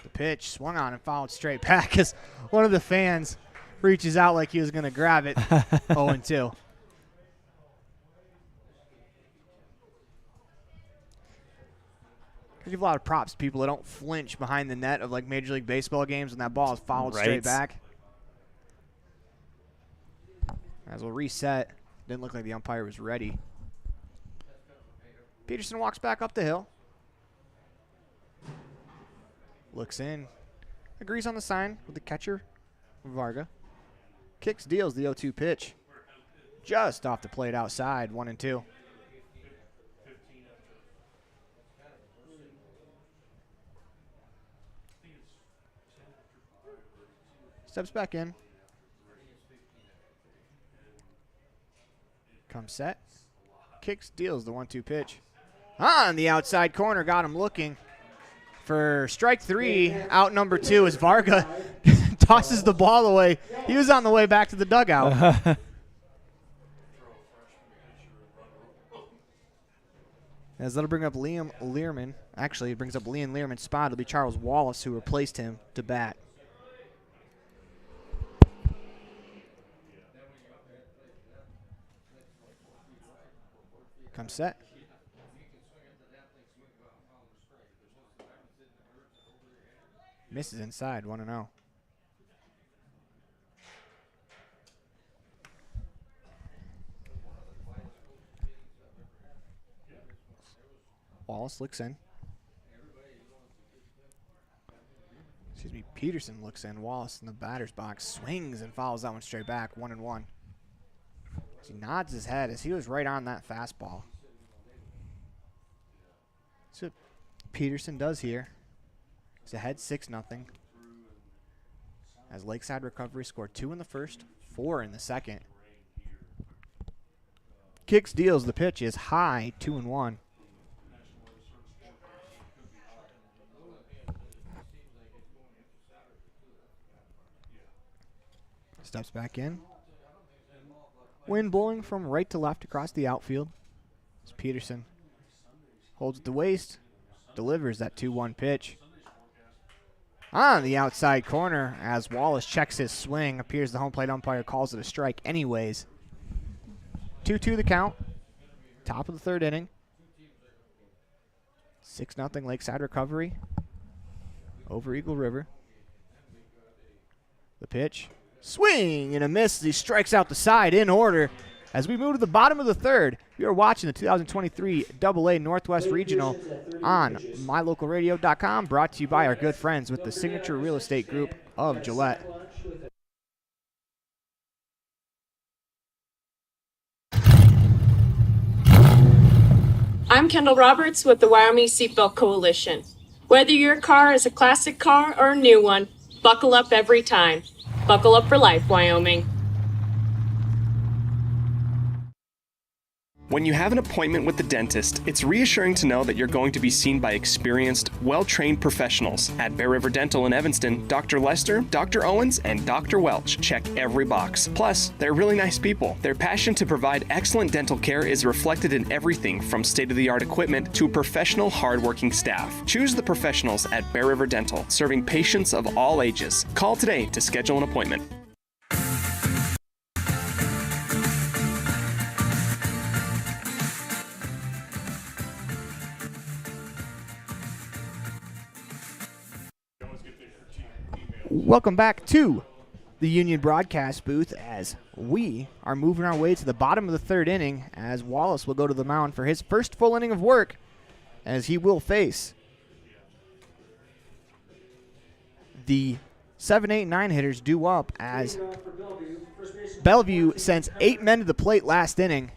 The pitch swung on and fouled straight back as one of the fans reaches out like he was going to grab it. 0-2. I give a lot of props to people that don't flinch behind the net of like Major League Baseball games when that ball is fouled straight back. As we'll reset. Didn't look like the umpire was ready. Peterson walks back up the hill. Looks in. Agrees on the sign with the catcher, Varga. Kicks, deals the 0-2 pitch. Just off the plate outside, 1-2. Steps back in. Comes set. Kicks, deals the 1-2 pitch. On the outside corner, got him looking for strike 3. Out number 2 as Varga tosses the ball away. He was on the way back to the dugout. As that'll bring up Liam Learman. Actually, it brings up Liam Learman's spot. It'll be Charles Wallace who replaced him to bat. Comes set. Misses inside, 1-0. Wallace looks in. Excuse me, Peterson looks in. Wallace in the batter's box swings and fouls that one straight back, 1-1. He nods his head as he was right on that fastball. That's what Peterson does here. He's ahead 6-0. As Lakeside Recovery scored 2 in the first, 4 in the second. Kicks, deals the pitch is high, 2-1. Steps back in. Wind blowing from right to left across the outfield. As Peterson holds at the waist, delivers that 2-1 pitch. On the outside corner as Wallace checks his swing. Appears the home plate umpire calls it a strike anyways. 2-2 the count. Top of the third inning. 6-0 Lakeside Recovery over Eagle River. The pitch. Swing and a miss as he strikes out the side in order. As we move to the bottom of the third, you are watching the 2023 AA Northwest Regional on mylocalradio.com, brought to you by our good friends with the Signature Real Estate Group of Gillette. I'm Kendall Roberts with the Wyoming Seatbelt Coalition. Whether your car is a classic car or a new one, buckle up every time. Buckle up for life, Wyoming. When you have an appointment with the dentist, it's reassuring to know that you're going to be seen by experienced, well-trained professionals. At Bear River Dental in Evanston, Dr. Lester, Dr. Owens, and Dr. Welch check every box. Plus, they're really nice people. Their passion to provide excellent dental care is reflected in everything from state-of-the-art equipment to professional, hardworking staff. Choose the professionals at Bear River Dental, serving patients of all ages. Call today to schedule an appointment. Welcome back to the Union broadcast booth as we are moving our way to the bottom of the third inning as Wallace will go to the mound for his first full inning of work as he will face the 7, 8, 9 hitters due up as Bellevue sends 8 men to the plate last inning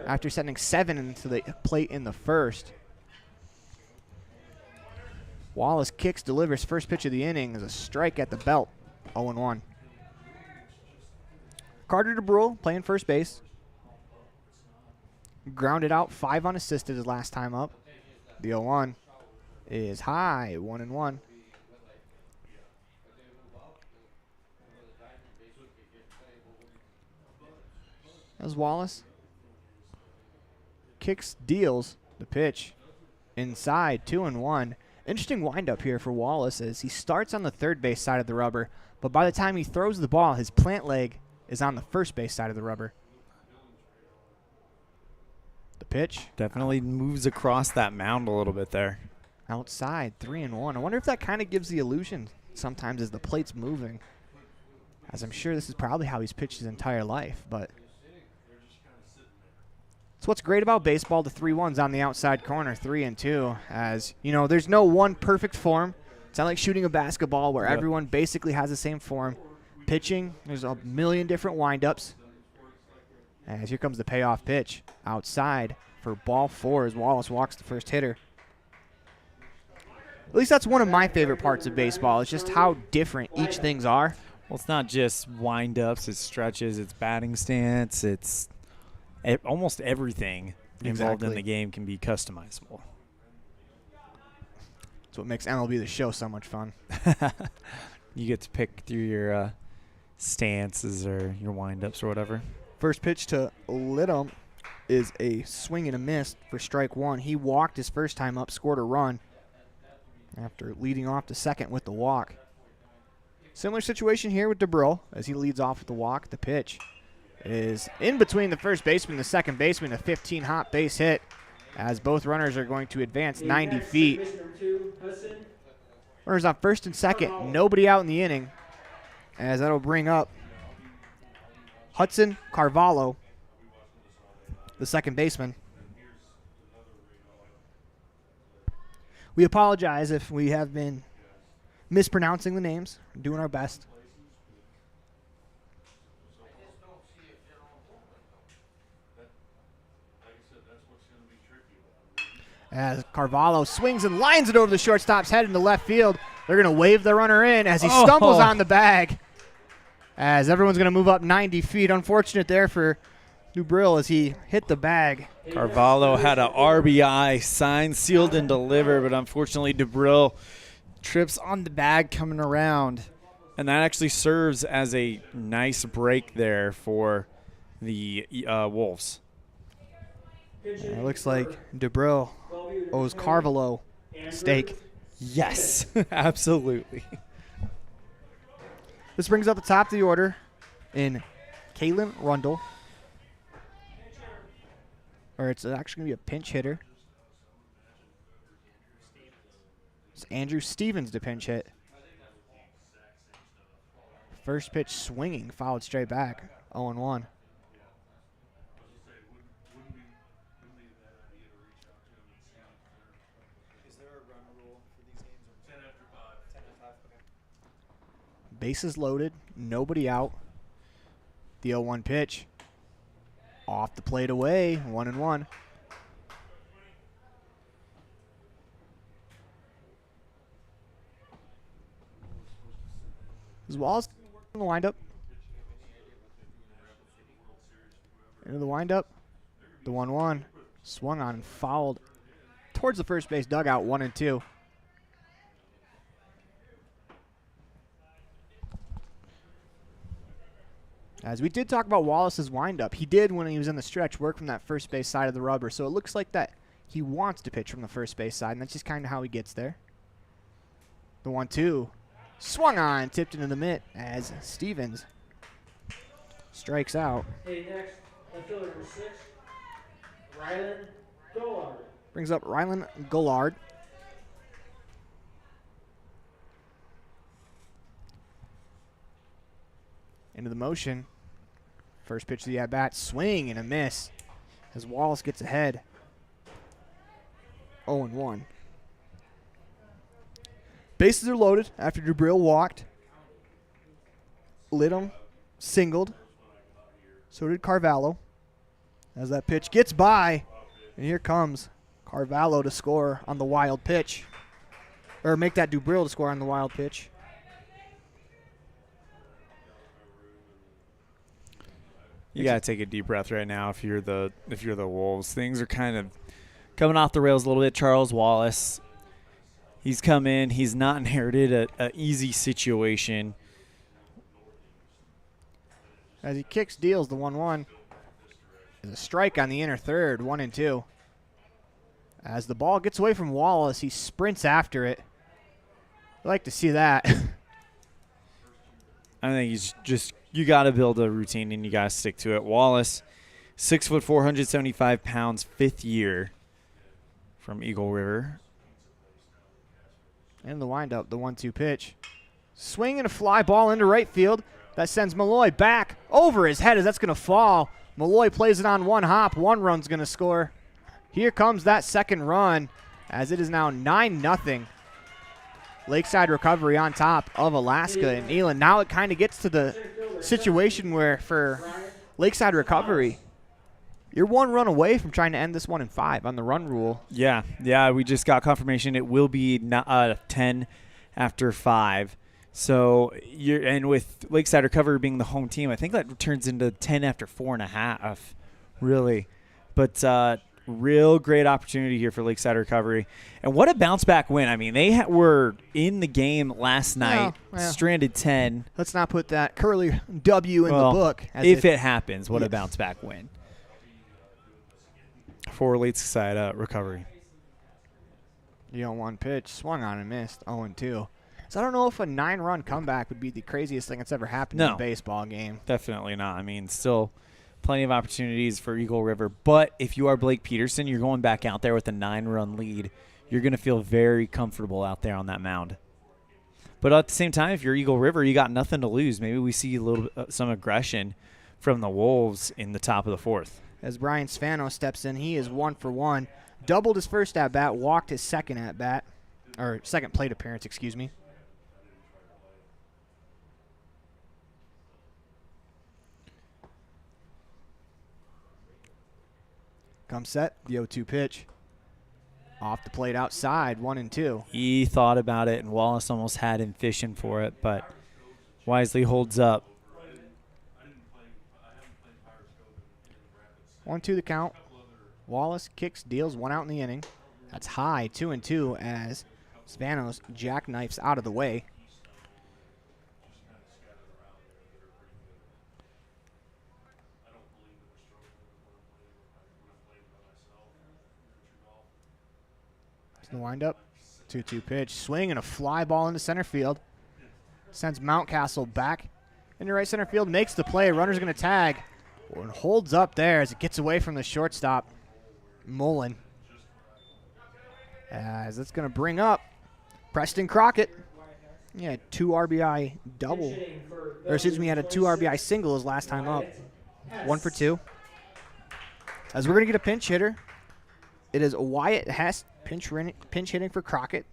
after sending 7 into the plate in the first. Wallace kicks, delivers first pitch of the inning as a strike at the belt, 0-1. Carter DeBrule playing first base. Grounded out, 5 unassisted his last time up. The 0-1 is high, 1-1. As Wallace kicks, deals the pitch inside, 2-1. Interesting windup here for Wallace as he starts on the third base side of the rubber, but by the time he throws the ball, his plant leg is on the first base side of the rubber. The pitch. Definitely moves across that mound a little bit there. Outside, 3-1. I wonder if that kind of gives the illusion sometimes as the plate's moving, as I'm sure this is probably how he's pitched his entire life, but it's what's great about baseball. The 3-1's on the outside corner, 3-2. As you know, there's no one perfect form. It's not like shooting a basketball where everyone basically has the same form. pitching. There's a million different windups. As here comes the payoff pitch outside for ball 4 as Wallace walks the first hitter. At least that's one of my favorite parts of baseball. It's just how different each things are. Well, it's not just windups, it's stretches, it's batting stance, it's almost everything involved in the game can be customizable. That's what makes MLB The Show so much fun. You get to pick through your stances or your windups or whatever. First pitch to Lidham is a swing and a miss for strike 1. He walked his first time up, scored a run after leading off to second with the walk. Similar situation here with DeBrill as he leads off with the walk. The pitch is in between the first baseman and the second baseman, a 15-hop base hit as both runners are going to advance 90 feet. Runners on first and second, nobody out in the inning, as that'll bring up Hudson Carvalho, the second baseman. We apologize if we have been mispronouncing the names. We're doing our best. As Carvalho swings and lines it over the shortstop's head into left field. They're going to wave the runner in as he stumbles on the bag. As everyone's going to move up 90 feet. Unfortunate there for DeBrill as he hit the bag. Carvalho had an RBI signed, sealed, and delivered, but unfortunately DeBrill trips on the bag coming around. And that actually serves as a nice break there for the Wolves. It looks like DeBrill owes Carvalho steak. Yes, absolutely. This brings up the top of the order in Kalen Rundle. Or it's actually going to be a pinch hitter. It's Andrew Stevens to pinch hit. First pitch swinging, fouled straight back, 0-1. Bases loaded, nobody out. The 0-1 pitch. Off the plate away, 1-1. As Wallace in the windup. Into the windup. The 1-1. Swung on and fouled towards the first base dugout, 1-2. As we did talk about Wallace's windup, he did, when he was in the stretch, work from that first base side of the rubber. So it looks like that he wants to pitch from the first base side, and that's just kind of how he gets there. The 1-2. Swung on, tipped into the mitt as Stevens strikes out. Hey, next, fielder number 6, Rylan Gollard. Brings up Rylan Gollard. Into the motion. First pitch of the at-bat, swing and a miss as Wallace gets ahead. 0-1. Bases are loaded after DeBrill walked. Lidham singled. So did Carvalho. As that pitch gets by, and here comes Carvalho to score on the wild pitch. Or make that DeBrill to score on the wild pitch. You gotta take a deep breath right now if you're the Wolves. Things are kind of coming off the rails a little bit. Charles Wallace, he's come in. He's not inherited an easy situation. As he kicks, deals the 1-1. There's a strike on the inner third, 1-2. As the ball gets away from Wallace, he sprints after it. I'd like to see that. I think he's just, you got to build a routine and you got to stick to it. Wallace, 6 foot, 475 pounds, 5th year from Eagle River. And the windup, the 1-2 pitch. Swing and a fly ball into right field. That sends Malloy back over his head as that's going to fall. Malloy plays it on one hop. 1 run's going to score. Here comes that second run as it is now 9-0. Lakeside Recovery on top of Alaska and Elon. Now it kind of gets to the situation where for Lakeside Recovery, you're 1 run away from trying to end this one in 5 on the run rule. Yeah, we just got confirmation it will be 10 after 5. So and with Lakeside Recovery being the home team, I think that turns into 10 after 4.5, really. But real great opportunity here for Lakeside Recovery. And what a bounce-back win. I mean, they were in the game last night, stranded 10. Let's not put that curly W in the book. If it happens, what a bounce-back win for Lakeside Recovery. 0-1 pitch, swung on and missed, 0-2. So I don't know if a 9-run comeback would be the craziest thing that's ever happened in a baseball game. Definitely not. I mean, still plenty of opportunities for Eagle River. But if you are Blake Peterson, you're going back out there with a 9-run lead. You're going to feel very comfortable out there on that mound. But at the same time, if you're Eagle River, you got nothing to lose. Maybe we see a little some aggression from the Wolves in the top of the 4th. As Brian Spano steps in, he is 1 for 1. Doubled his first at-bat, walked his second at-bat, or second plate appearance, excuse me. Come set, the 0-2 pitch. Off the plate outside, 1-2. He thought about it, and Wallace almost had him fishing for it, but wisely holds up. 1-2 the count. Wallace kicks, deals 1 out in the inning. That's high, 2-2 as Spanos jackknifes out of the way. The windup, 2-2 pitch, swing and a fly ball into center field. Sends Mountcastle back into right center field, makes the play. Runner's going to tag and holds up there as it gets away from the shortstop, Mullen. As it's going to bring up Preston Crockett. He had 2 RBI double, or excuse me, he had a 2 RBI single his last time up. 1 for 2. As we're going to get a pinch hitter. It is Wyatt Hess pinch hitting for Crockett.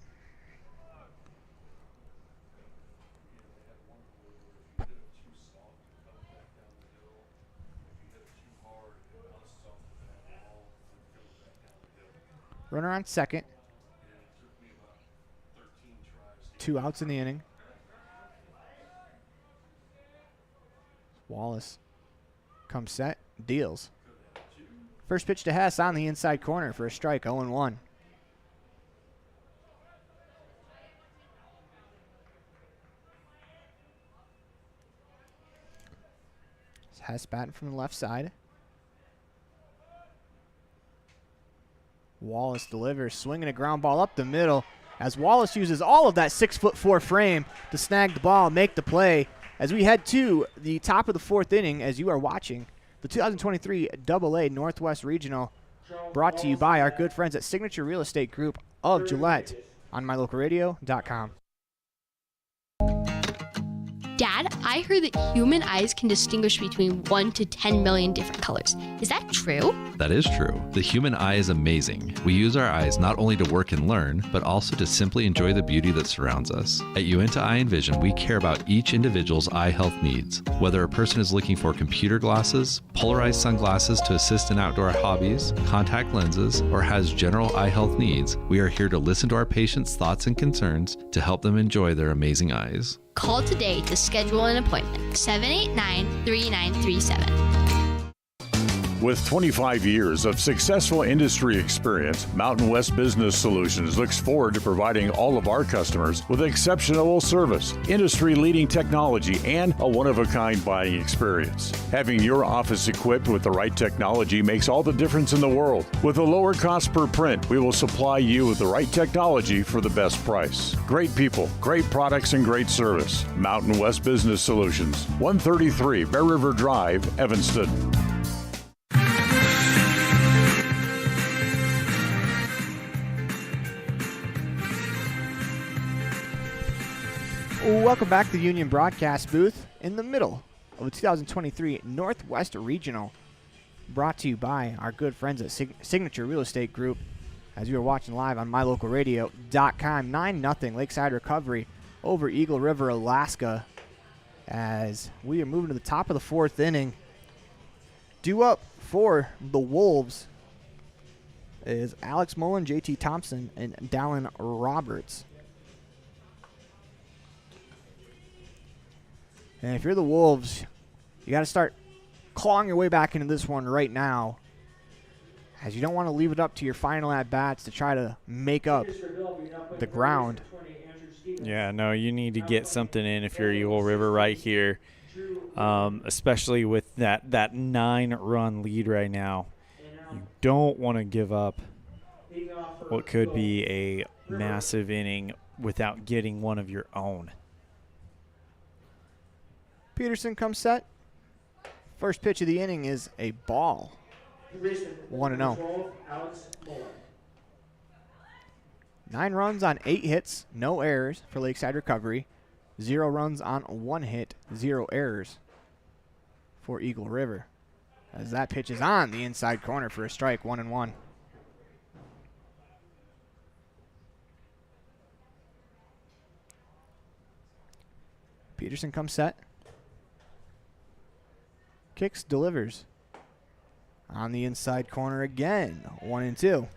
Runner on second. 2 outs in the inning. Wallace comes set, deals. First pitch to Hess on the inside corner for a strike, 0-1. Hess batting from the left side. Wallace delivers, swinging a ground ball up the middle as Wallace uses all of that 6'4" frame to snag the ball, make the play. As we head to the top of the 4th inning, as you are watching the 2023 AA Northwest Regional, brought to you by our good friends at Signature Real Estate Group of Gillette on mylocalradio.com. Dad, I heard that human eyes can distinguish between 1 to 10 million different colors. Is that true? That is true. The human eye is amazing. We use our eyes not only to work and learn, but also to simply enjoy the beauty that surrounds us. At Uinta Eye and Vision, we care about each individual's eye health needs. Whether a person is looking for computer glasses, polarized sunglasses to assist in outdoor hobbies, contact lenses, or has general eye health needs, we are here to listen to our patients' thoughts and concerns to help them enjoy their amazing eyes. Call today to schedule an appointment. 789-3937. With 25 years of successful industry experience, Mountain West Business Solutions looks forward to providing all of our customers with exceptional service, industry-leading technology, and a one-of-a-kind buying experience. Having your office equipped with the right technology makes all the difference in the world. With a lower cost per print, we will supply you with the right technology for the best price. Great people, great products, and great service. Mountain West Business Solutions, 133 Bear River Drive, Evanston. Welcome back to the Union Broadcast booth in the middle of the 2023 Northwest Regional, brought to you by our good friends at Signature Real Estate Group as you are watching live on mylocalradio.com. 9-0 Lakeside Recovery over Eagle River, Alaska, as we are moving to the top of the fourth inning. Due up for the Wolves is Alex Mullen, JT Thompson, and Dallin Roberts. And if you're the Wolves, you got to start clawing your way back into this one right now, as you don't want to leave it up to your final at-bats to try to make up the ground. Yeah, no, you need to get something in if you're Eagle River right here, especially with that 9-run lead right now. You don't want to give up what could be a massive inning without getting one of your own. Peterson comes set. First pitch of the inning is a ball. 1-0. 9 runs on 8 hits, no errors for Lakeside Recovery. 0 runs on 1 hit, 0 errors for Eagle River. As that pitch is on the inside corner for a strike, 1-1. Peterson comes set. Kicks, delivers. On the inside corner again, 1-2.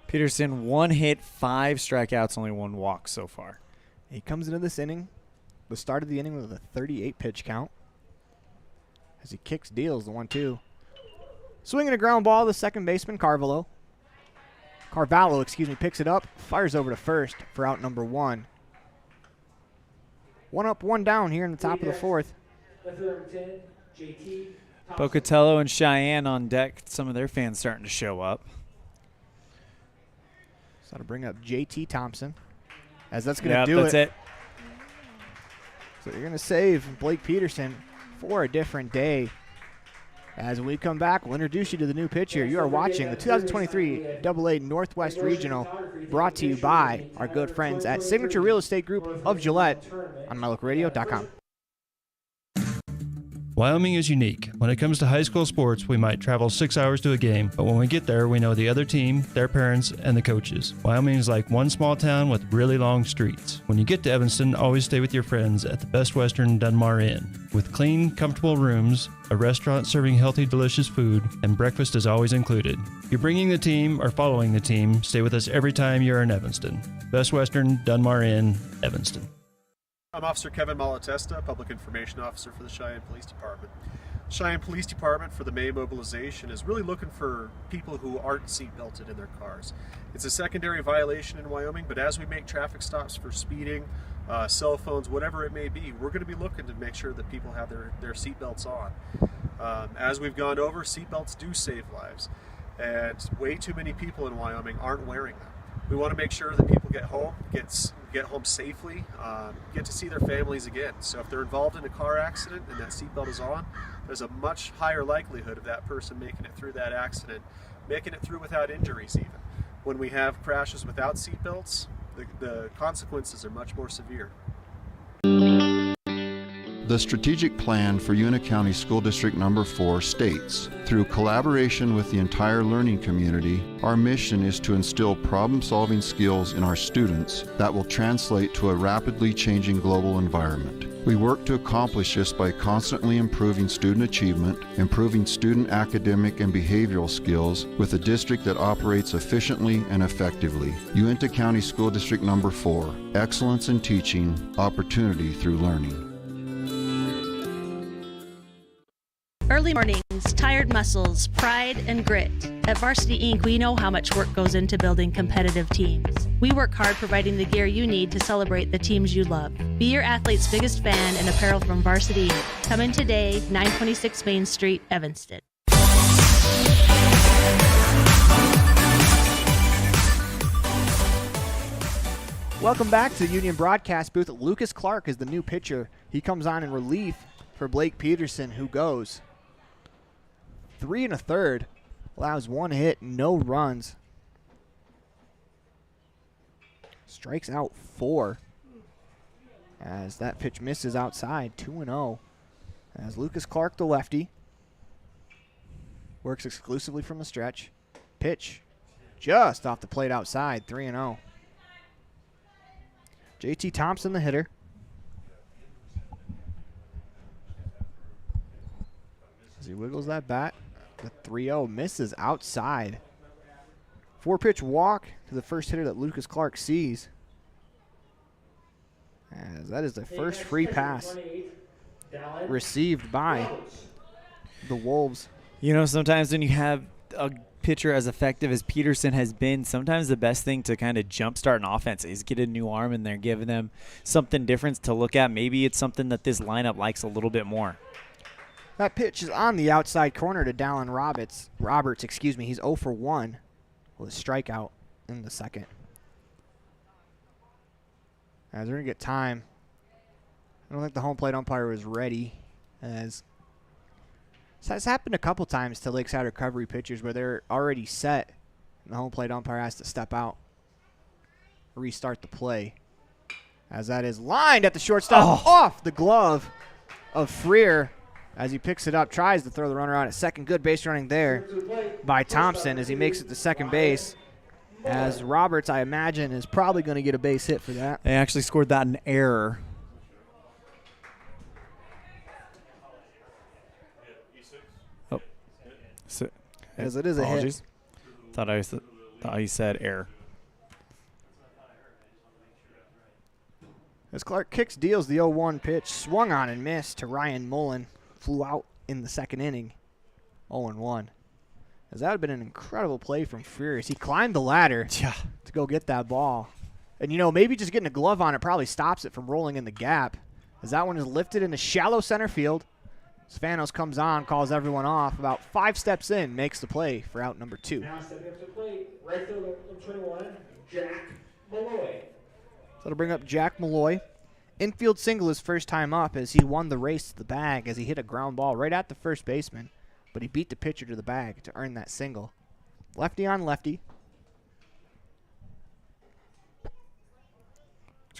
Peterson, 1 hit, 5 strikeouts, only 1 walk so far. He comes into this inning, the start of the inning, with a 38 pitch count. As he kicks, deals the 1-2. Swinging a ground ball, the second baseman, Carvalho, picks it up, fires over to first for out number 1. 1 up, 1 down here in the top of the fourth. Pocatello and Cheyenne on deck. Some of their fans starting to show up. So to bring up JT Thompson, as that's going to do that's it. So you're going to save Blake Peterson for a different day. As we come back, we'll introduce you to the new pitcher. You are watching the 2023 AA Northwest Regional, brought to you by our good friends at Signature Real Estate Group of Gillette on mylocalradio.com. Wyoming is unique. When it comes to high school sports, we might travel 6 hours to a game, but when we get there, we know the other team, their parents, and the coaches. Wyoming is like one small town with really long streets. When you get to Evanston, always stay with your friends at the Best Western Dunmar Inn. With clean, comfortable rooms, a restaurant serving healthy, delicious food, and breakfast is always included. If you're bringing the team or following the team, stay with us every time you're in Evanston. Best Western Dunmar Inn, Evanston. I'm Officer Kevin Malatesta, Public Information Officer for the Cheyenne Police Department. Cheyenne Police Department, for the May mobilization, is really looking for people who aren't seat belted in their cars. It's a secondary violation in Wyoming, but as we make traffic stops for speeding, cell phones, whatever it may be, we're going to be looking to make sure that people have their seat belts on. As we've gone over, seat belts do save lives, and way too many people in Wyoming aren't wearing them. We want to make sure that people get home safely, get to see their families again. So if they're involved in a car accident and that seatbelt is on, there's a much higher likelihood of that person making it through that accident, making it through without injuries even. When we have crashes without seatbelts, the consequences are much more severe. The strategic plan for Una County School District Number 4 states, through collaboration with the entire learning community, our mission is to instill problem-solving skills in our students that will translate to a rapidly changing global environment. We work to accomplish this by constantly improving student achievement, improving student academic and behavioral skills with a district that operates efficiently and effectively. Uinta County School District Number 4, excellence in teaching, opportunity through learning. Early mornings, tired muscles, pride, and grit. At Varsity Inc., we know how much work goes into building competitive teams. We work hard providing the gear you need to celebrate the teams you love. Be your athlete's biggest fan in apparel from Varsity Inc. Come in today, 926 Main Street, Evanston. Welcome back to the Union Broadcast booth. Lucas Clark is the new pitcher. He comes on in relief for Blake Peterson, who goes 3 1/3, allows 1 hit, no runs. Strikes out 4 as that pitch misses outside, 2-0. As Lucas Clark, the lefty, works exclusively from the stretch. Pitch just off the plate outside, 3-0. JT Thompson, the hitter. As he wiggles that bat, the 3-0 misses outside. 4-pitch walk to the first hitter that Lucas Clark sees. As that is the first free pass received by the Wolves. You know, sometimes when you have a pitcher as effective as Peterson has been, sometimes the best thing to kind of jumpstart an offense is get a new arm in there, giving them something different to look at. Maybe it's something that this lineup likes a little bit more. That pitch is on the outside corner to Dallin Roberts. He's 0 for 1 with a strikeout in the second. As we're going to get time. I don't think the home plate umpire was ready. As this has happened a couple times to Lakeside Recovery pitchers where they're already set and the home plate umpire has to step out, restart the play. As that is lined at the shortstop off the glove of Freer. As he picks it up, tries to throw the runner out at second. Good base running there by Thompson as he makes it to second base. As Roberts, I imagine, is probably going to get a base hit for that. They actually scored that in error. Oh. As it is a hit. Thought he said error. As Clark kicks, deals the 0-1 pitch. Swung on and missed to Ryan Mullen. Flew out in the second inning, 0-1. As that would have been an incredible play from Freer as he climbed the ladder to go get that ball. And, you know, maybe just getting a glove on it probably stops it from rolling in the gap. As that one is lifted into shallow center field. Spanos comes on, calls everyone off. About 5 steps in, makes the play for out number 2. Now stepping up to the plate, right field number 21, Jack Malloy. So that'll bring up Jack Malloy. Infield single his first time up as he won the race to the bag as he hit a ground ball right at the first baseman, but he beat the pitcher to the bag to earn that single. Lefty on lefty.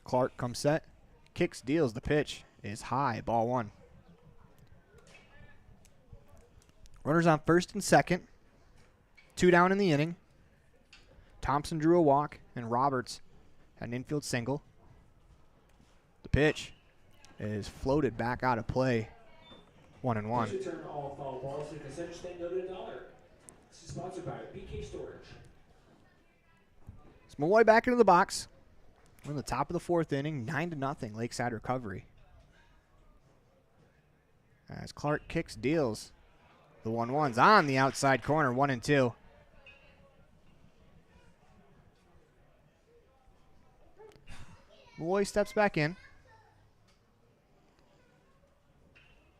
Clark comes set, kicks, deals. The pitch is high, ball 1. Runners on first and second. 2 down in the inning. Thompson drew a walk, and Roberts had an infield single. The pitch is floated back out of play. 1-1. Return all foul balls to the concession stand noted $1. This is sponsored by BK Storage. It's Malloy back into the box. We're in the top of the 4th inning, 9-0 Lakeside Recovery. As Clark kicks, deals. The 1-1's on the outside corner, 1-2. Malloy steps back in.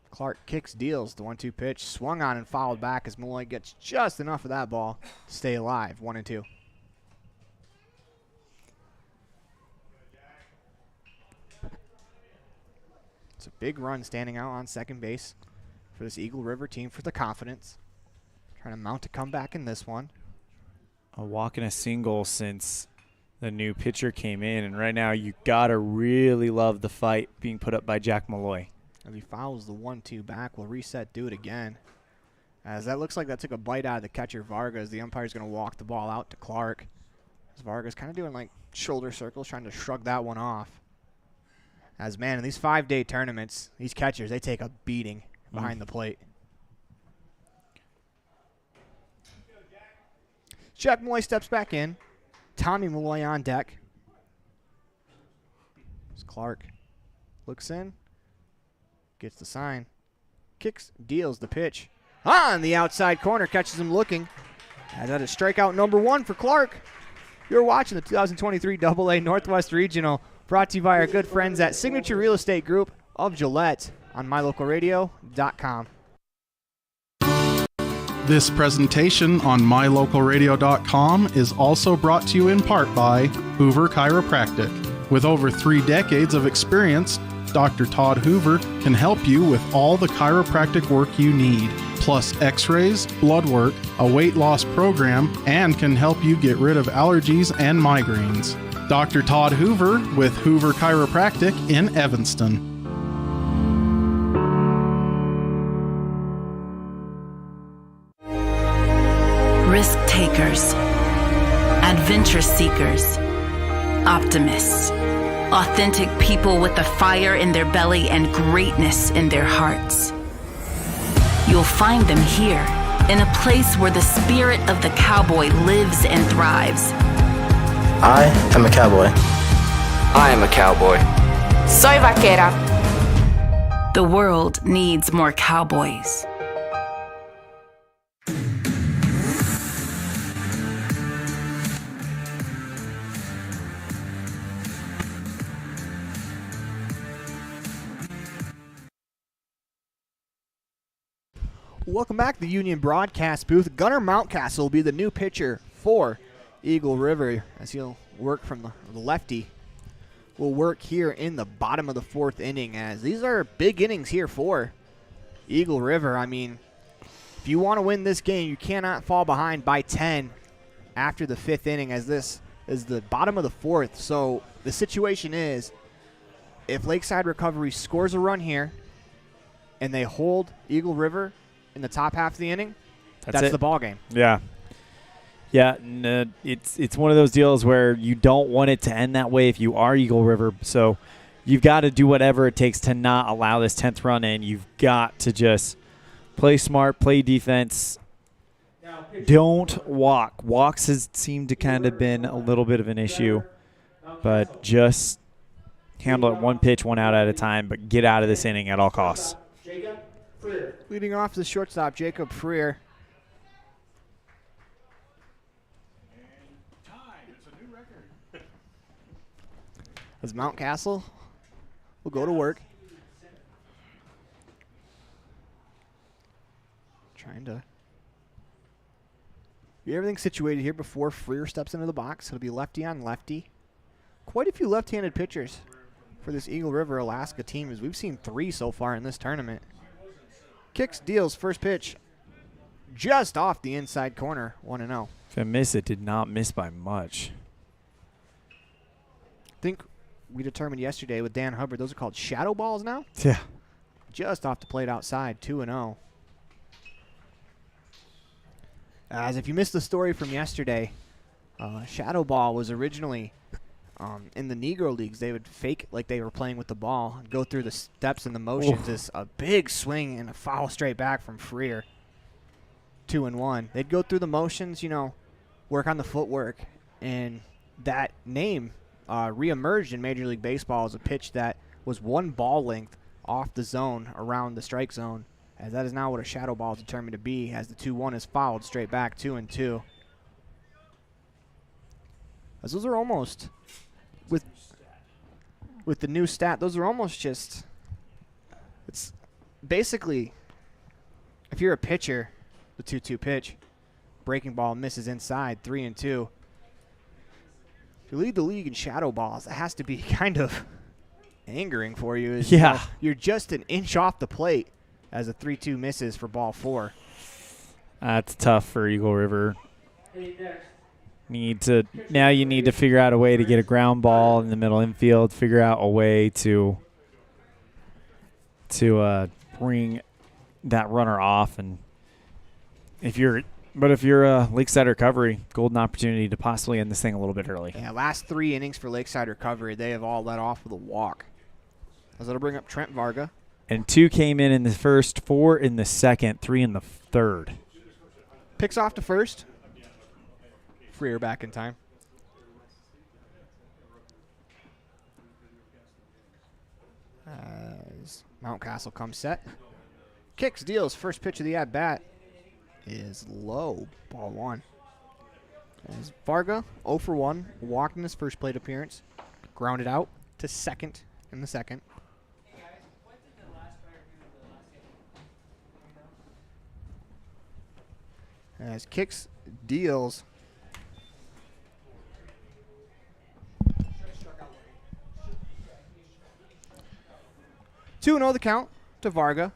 Clark kicks, deals. The 1-2 pitch swung on and fouled back as Malloy gets just enough of that ball to stay alive. 1-2. It's a big run standing out on second base for this Eagle River team for the confidence. Trying to mount a comeback in this one. A walk and a single since the new pitcher came in, and right now you gotta really love the fight being put up by Jack Malloy. As he fouls the 1-2 back, we'll reset, do it again. As that looks like that took a bite out of the catcher Vargas. The umpire's going to walk the ball out to Clark. As Vargas kind of doing like shoulder circles, trying to shrug that one off. As, man, in these 5-day tournaments, these catchers, they take a beating behind the plate. Jack Malloy steps back in. Tommy Malloy on deck. As Clark looks in. Gets the sign. Kicks, deals the pitch. On the outside corner, catches him looking. As that is strikeout number 1 for Clark. You're watching the 2023 AA Northwest Regional, brought to you by our good friends at Signature Real Estate Group of Gillette on mylocalradio.com. This presentation on mylocalradio.com is also brought to you in part by Hoover Chiropractic. With over 3 decades of experience, Dr. Todd Hoover can help you with all the chiropractic work you need, plus x-rays, blood work, a weight loss program, and can help you get rid of allergies and migraines. Dr. Todd Hoover with Hoover Chiropractic in Evanston. Risk takers, adventure seekers, optimists, authentic people with a fire in their belly and greatness in their hearts. You'll find them here, in a place where the spirit of the cowboy lives and thrives. I am a cowboy. I am a cowboy. Soy vaquera. The world needs more cowboys. Welcome back to the Union Broadcast booth. Gunnar Mountcastle will be the new pitcher for Eagle River as he'll work from the lefty. Will work here in the bottom of the 4th inning, as these are big innings here for Eagle River. I mean, if you want to win this game, you cannot fall behind by 10 after the 5th inning, as this is the bottom of the 4th. So the situation is, if Lakeside Recovery scores a run here and they hold Eagle River in the top half of the inning, that's the ball game. Yeah. Yeah, and, it's one of those deals where you don't want it to end that way if you are Eagle River. So you've got to do whatever it takes to not allow this 10th run in. You've got to just play smart, play defense. Don't walk. Walks has seemed to kind of been a little bit of an issue, but just handle it one pitch, one out at a time, but get out of this inning at all costs. Leading off the shortstop, Jacob Freer. As Mountcastle will go to work. Trying to get everything situated here before Freer steps into the box. It'll be lefty on lefty. Quite a few left-handed pitchers for this Eagle River Alaska team, as we've seen 3 so far in this tournament. Kicks, deals, first pitch just off the inside corner, 1-0. If I miss it, did not miss by much. I think we determined yesterday with Dan Hubbard, those are called shadow balls now? Yeah. Just off the plate outside, 2-0. As if you missed the story from yesterday, shadow ball was originally in the Negro Leagues. They would fake like they were playing with the ball, go through the steps and the motions. It's a big swing and a foul straight back from Freer. 2-1. They'd go through the motions, you know, work on the footwork, and that name reemerged in Major League Baseball as a pitch that was 1 ball length off the zone around the strike zone, as that is now what a shadow ball is determined to be, as the 2-1 is fouled straight back, 2-2. As those are almost, with the new stat, those are almost just, it's basically, if you're a pitcher, the 2-2 pitch, breaking ball misses inside, 3-2. If you lead the league in shadow balls, that has to be kind of angering for you. Yeah. You know, you're just an inch off the plate as a 3-2 misses for ball 4. That's tough for Eagle River. Now you need to figure out a way to get a ground ball in the middle infield, figure out a way to bring that runner off. And if you're Lakeside Recovery, golden opportunity to possibly end this thing a little bit early. Yeah, last 3 innings for Lakeside Recovery, they have all let off with a walk. As it'll bring up Trent Varga. And 2 came in the first, 4 in the second, 3 in the third. Picks off to first. Freer back in time. As Mountcastle comes set. Kicks, deals, first pitch of the at-bat is low, ball 1. As Varga, 0 for 1, walked in his first plate appearance, grounded out to second in the second. As kicks, deals. Two and 0 the count to Varga.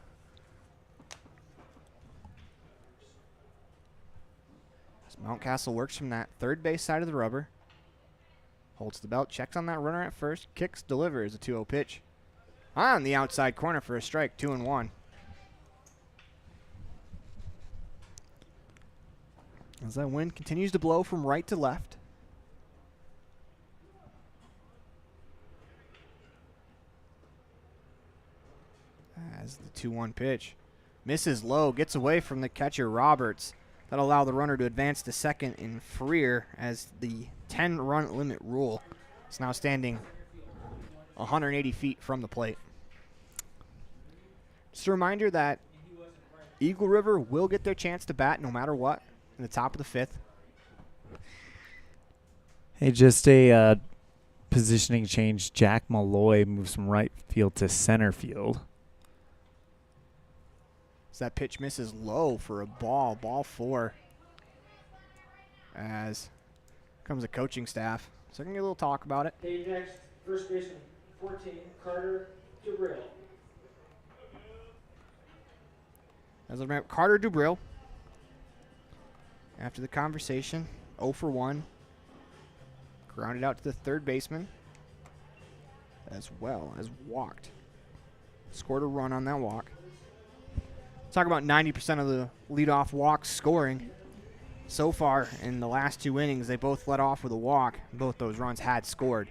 As Mountcastle works from that third base side of the rubber. Holds the belt, checks on that runner at first, kicks, delivers a 2-0 pitch. On the outside corner for a strike, 2-1. As that wind continues to blow from right to left. as the 2-1 pitch misses low, gets away from the catcher Roberts. That'll allow the runner to advance to second in Freer as the 10-run limit rule is now standing 180 feet from the plate. Just a reminder that Eagle River will get their chance to bat no matter what in the top of the fifth. Hey, just a positioning change. Jack Malloy moves from right field to center field. As that pitch misses low for a ball 4. As comes the coaching staff. So we're going to get a little talk about it. Hey, next, first baseman 14, Carter Dubril. As I remember, Carter Dubril, after the conversation, 0 for 1. Grounded out to the third baseman, as well as walked. Scored a run on that walk. Talk about 90% of the leadoff walks scoring. So far in the last 2 innings, they both led off with a walk. Both those runs had scored.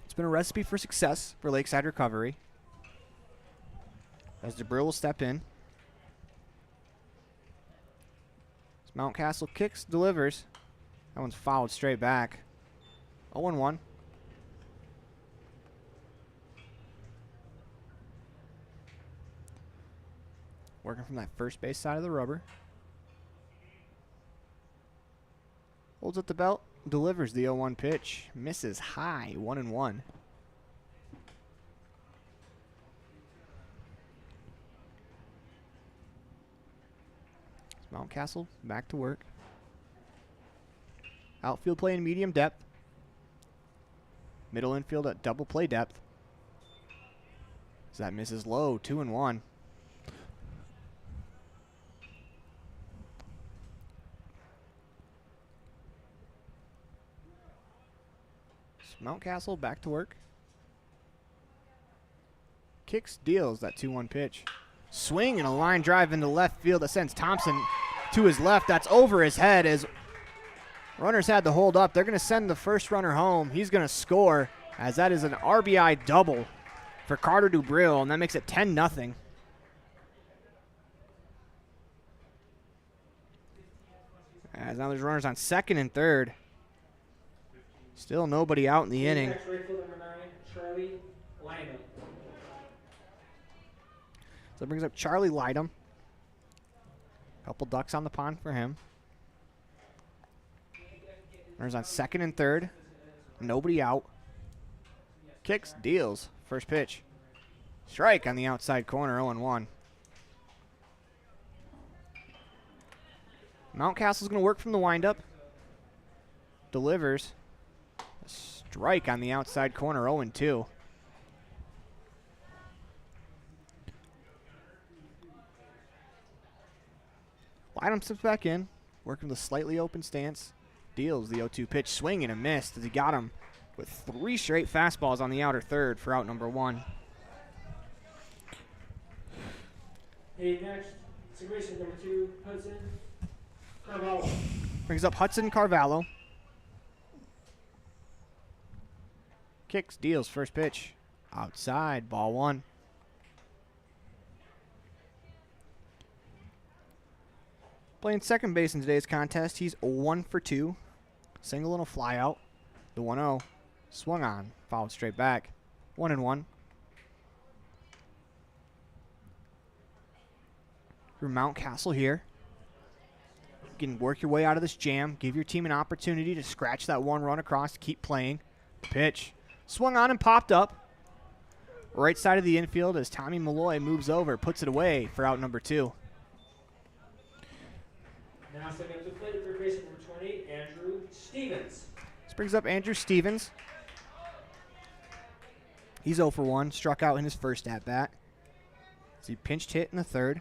It's been a recipe for success for Lakeside Recovery. As Dubril will step in. As Mountcastle kicks, delivers. That one's fouled straight back. 0-1. Working from that first base side of the rubber. Holds up the belt, delivers the 0-1 pitch. Misses high, 1-1. Mountcastle back to work. Outfield play in medium depth. Middle infield at double play depth. As that misses low, 2-1. Mountcastle back to work. Kicks, deals that 2-1 pitch. Swing and a line drive into left field that sends Thompson to his left. That's over his head as runners had to hold up. They're going to send the first runner home. He's going to score as that is an RBI double for Carter Dubril, and that makes it 10-0. As now there's runners on second and third. Still nobody out in the inning. Next, right field number 9, Charlie Lyman. So that brings up Charlie Lydom. Couple ducks on the pond for him. Runners on second and third. Nobody out. Kicks, deals. First pitch. Strike on the outside corner, 0-1. Mountcastle's going to work from the windup. Delivers. A strike on the outside corner, 0-2. Lydom steps back in, working with a slightly open stance. Deals the 0-2 pitch, swing and a miss as he got him with 3 straight fastballs on the outer third for out number 1. Hey, next, situation number 2, Hudson Carvalho. Brings up Hudson Carvalho. Kicks, deals, first pitch. Outside, ball 1. Playing second base in today's contest, he's 1 for 2. Single and a fly out. The 1-0. Swung on, fouled straight back. 1-1. For Mountcastle here. You can work your way out of this jam. Give your team an opportunity to scratch that 1 run across to keep playing. Pitch. Swung on and popped up. Right side of the infield as Tommy Malloy moves over, puts it away for out number 2. Now stepping up to the plate, third baseman number 20, Andrew Stevens. This brings up Andrew Stevens. He's 0 for 1, struck out in his first at-bat. As he pinched hit in the third.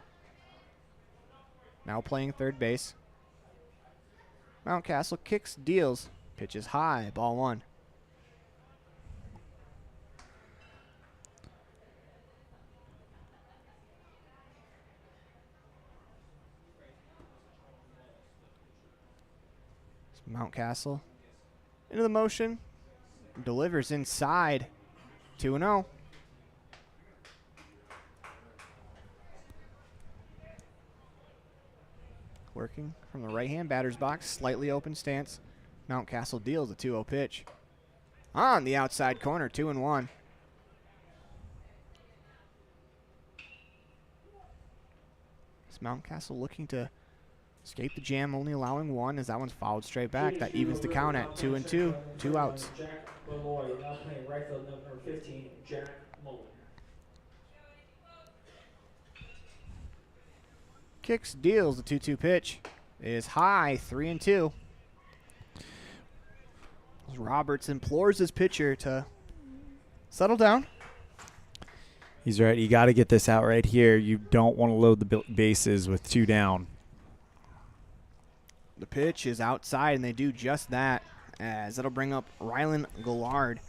Now playing third base. Mountcastle kicks, deals, pitches high, ball 1. Mountcastle into the motion, delivers inside, 2-0. Working from the right-hand batter's box, slightly open stance. Mountcastle deals a 2-0 pitch. On the outside corner, 2-1. Is Mountcastle looking to escape the jam, only allowing one as that one's fouled straight back. That evens the count at 2-2, 2 outs. Jack Malloy, now playing right field, number 15, Jack Mullen. Kicks, deals the 2-2 pitch. Is high, 3-2. Roberts implores his pitcher to settle down. He's right. You got to get this out right here. You don't want to load the bases with 2 down. The pitch is outside, and they do just that, as that'll bring up Rylan Gillard.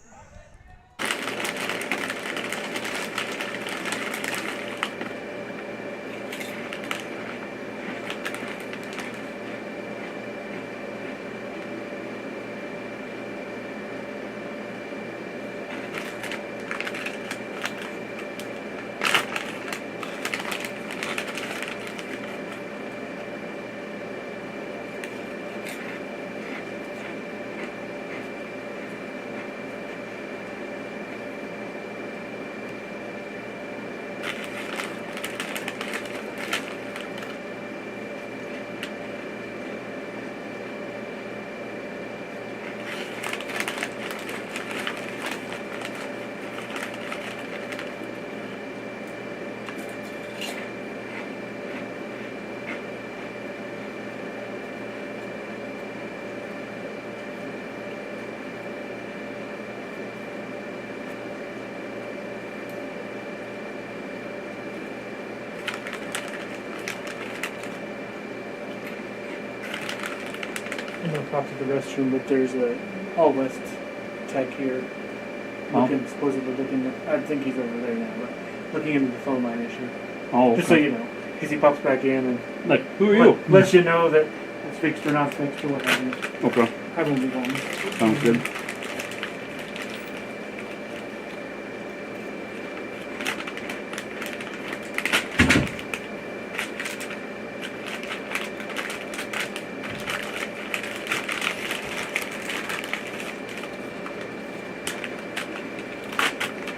I'm going to talk to the restroom, but there's a all-west tech here. Supposedly looking at, I think he's over there now, but looking into the phone line issue. Oh, okay. Just so you know, because he pops back in and who are you? Lets you know that it's fixed or not fixed or what have you. Okay. I won't be gone. Sounds good.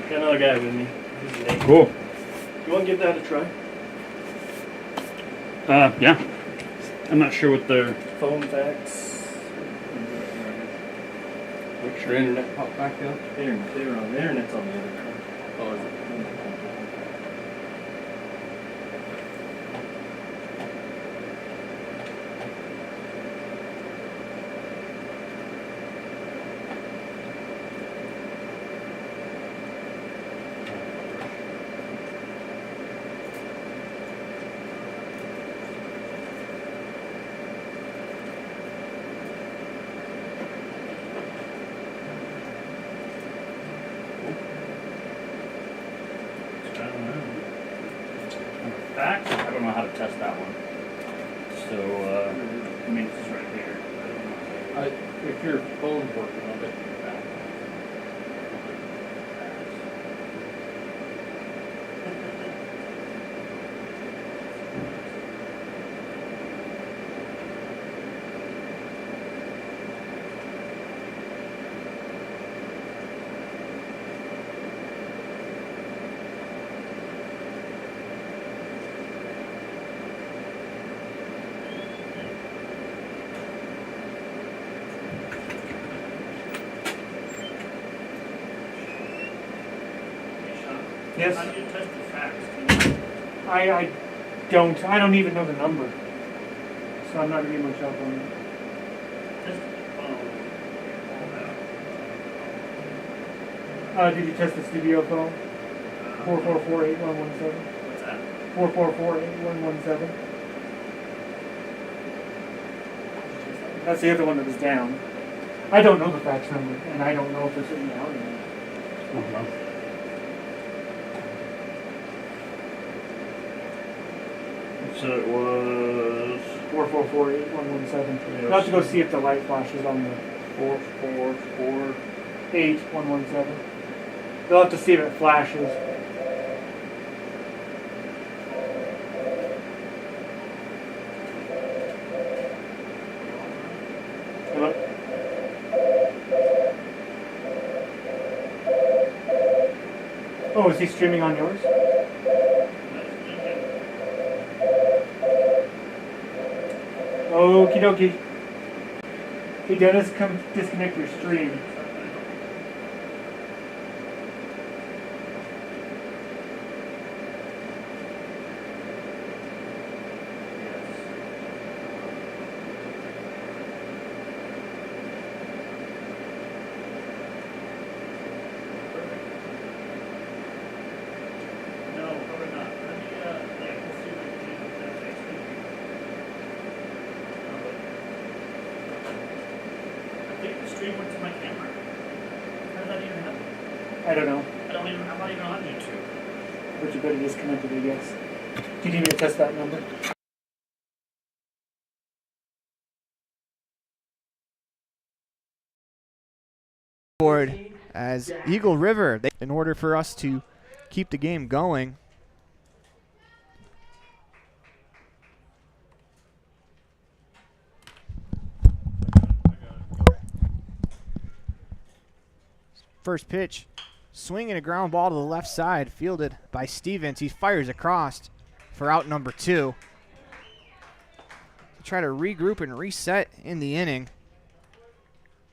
Got another guy with me. This is Nate. Cool. You want to give that a try? Yeah. I'm not sure what their Phone, fax. What's your internet pop back up? The internet's on the other car. Oh, is it? Fax? I don't know how to test that one. So, I mean, it's right here. If your phone's working, I'll bet you back. Yes. How do you test the fax? I don't even know the number. So I'm not gonna give much help on that. Did you test the studio phone? 444-8117. What's that? 444-8117. That's the other one that was down. I don't know the fax number, and I don't know if it's in the out or not. Okay. So it was 444-8117. You'll have to go see if the light flashes on the 444-8117. You'll have to see if it flashes. Oh, is he streaming on yours? Okie dokie. Hey Dennis, come disconnect your stream. I don't know. I'm not even on YouTube. But you better disconnect it, I guess. Do you need me to test that number? Board as Eagle River, in order for us to keep the game going. First pitch, swinging a ground ball to the left side, fielded by Stevens. He fires across for out number 2. Try to regroup and reset in the inning.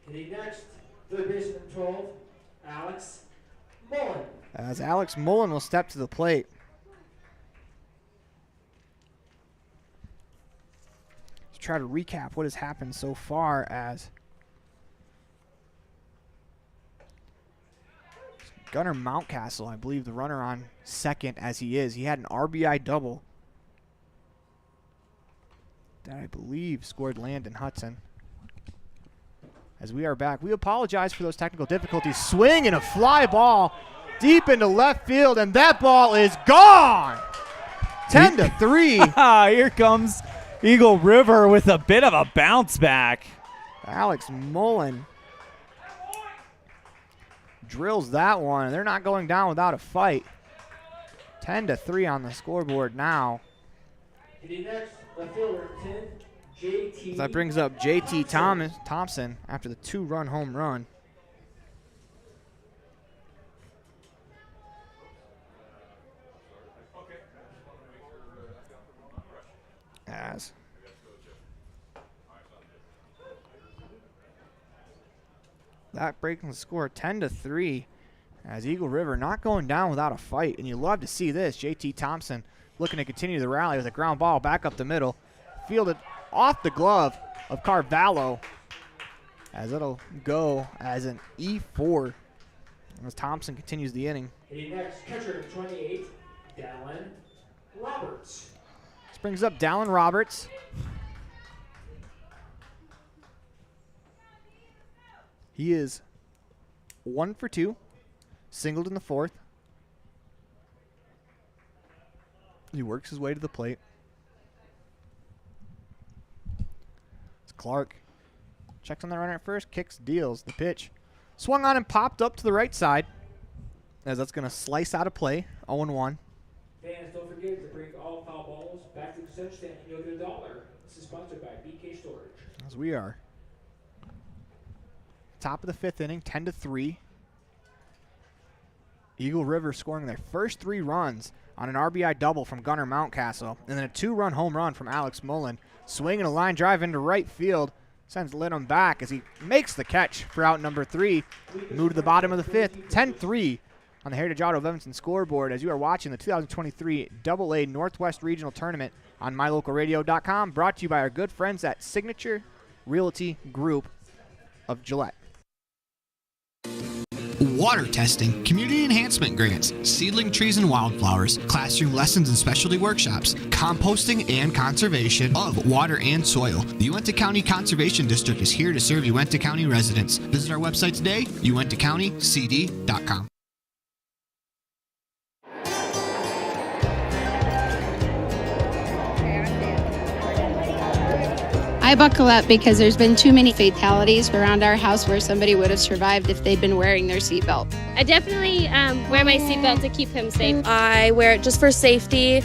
Hitting next, third baseman 12, Alex Mullen. As Alex Mullen will step to the plate. Let's try to recap what has happened so far as Gunnar Mountcastle, I believe the runner on second as he is. He had an RBI double that I believe scored Landon Hudson. As we are back, we apologize for those technical difficulties. Swing and a fly ball deep into left field, and that ball is gone. 10-3. Here comes Eagle River with a bit of a bounce back. Alex Mullen drills that one, and they're not going down without a fight. 10-3 on the scoreboard now. Hitting next, left fielder 10, JT. That brings up JT Thompson after the 2-run home run. As that breaking the score 10-3 as Eagle River not going down without a fight. And you love to see this. JT Thompson looking to continue the rally with a ground ball back up the middle. Fielded off the glove of Carvalho as it'll go as an E4 as Thompson continues the inning. Hitting next, catcher 28, Dallin Roberts. This brings up Dallin Roberts. He is 1 for 2, singled in the 4th. He works his way to the plate. It's Clark. Checks on the runner at first, kicks, deals. The pitch swung on and popped up to the right side as that's going to slice out of play. 0-1. Fans, don't forget to bring all foul balls back to the concession stand and you'll get $1. This is sponsored by BK Storage. As we are. Top of the 5th inning, 10-3. Eagle River scoring their first 3 runs on an RBI double from Gunnar Mountcastle, and then a 2-run home run from Alex Mullen. Swinging a line drive into right field, sends Lidham back as he makes the catch for out number 3. Move to the bottom of the 5th, 10-3 on the Heritage Auto of Evanston scoreboard as you are watching the 2023 AA Northwest Regional Tournament on MyLocalRadio.com, brought to you by our good friends at Signature Realty Group of Gillette. Water testing, community enhancement grants, seedling trees and wildflowers, classroom lessons and specialty workshops, composting and conservation of water and soil. The Uintah County Conservation District is here to serve Uintah County residents. Visit our website today, uintahcountycd.com. I buckle up because there's been too many fatalities around our house where somebody would have survived if they'd been wearing their seatbelt. I definitely wear my seatbelt to keep him safe. I wear it just for safety.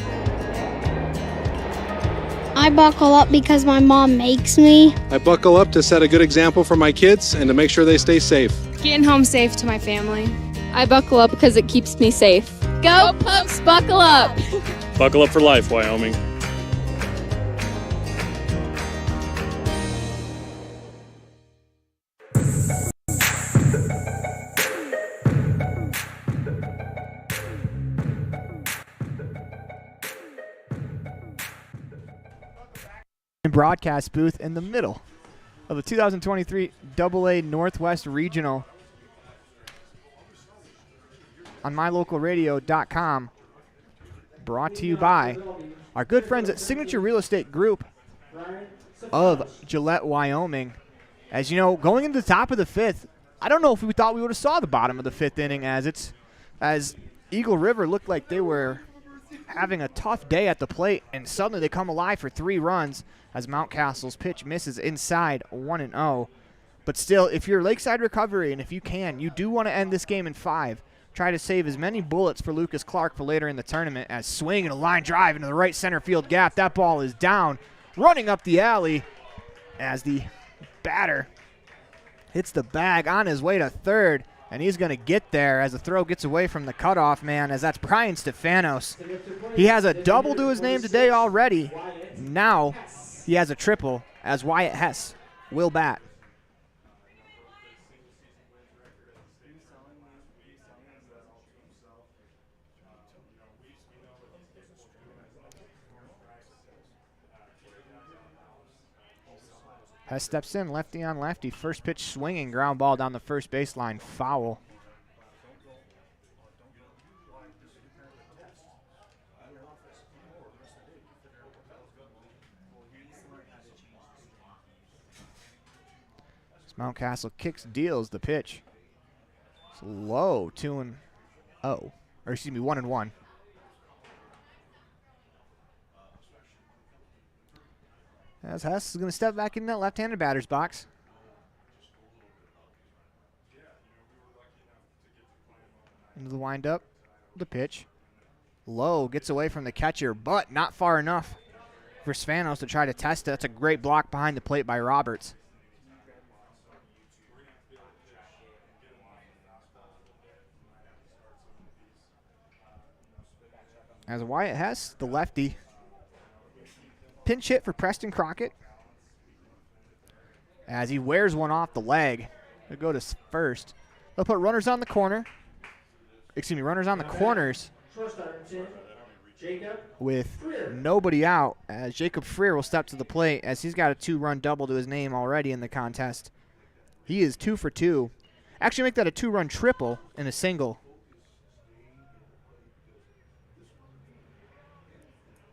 I buckle up because my mom makes me. I buckle up to set a good example for my kids and to make sure they stay safe. Getting home safe to my family. I buckle up because it keeps me safe. Go Pups, buckle up. Buckle up for life, Wyoming. Broadcast booth in the middle of the 2023 AA Northwest Regional on mylocalradio.com, brought to you by our good friends at Signature Real Estate Group of Gillette, Wyoming. As you know, going into the top of the fifth, I don't know if we thought we would have saw the bottom of the fifth inning, as Eagle River looked like they were having a tough day at the plate, and suddenly they come alive for 3 runs as Mountcastle's pitch misses inside 1-0. But still, if you're Lakeside Recovery, and if you can, you do want to end this game in 5. Try to save as many bullets for Lucas Clark for later in the tournament, as swing and a line drive into the right center field gap. That ball is down, running up the alley as the batter hits the bag on his way to third. And he's going to get there as the throw gets away from the cutoff man, as that's Brian Stefanos. He has a double to his name today already. Now he has a triple as Wyatt Hess will bat. Hess steps in, lefty on lefty. First pitch swinging, ground ball down the first baseline, foul. Mountcastle kicks, deals the pitch. It's low, 2-0. Or excuse me, 1-1. As Hess is going to step back in that left-handed batter's box. Into the windup, the pitch. Low, gets away from the catcher, but not far enough for Spanos to try to test it. That's a great block behind the plate by Roberts. As Wyatt Hess, the lefty, pinch hit for Preston Crockett as he wears one off the leg. They'll go to first. They'll put runners on the corner. Excuse me, runners on the corners with nobody out, as Jacob Freer will step to the plate as he's got a 2-run double to his name already in the contest. He is 2 for 2. Actually make that a 2-run triple and a single.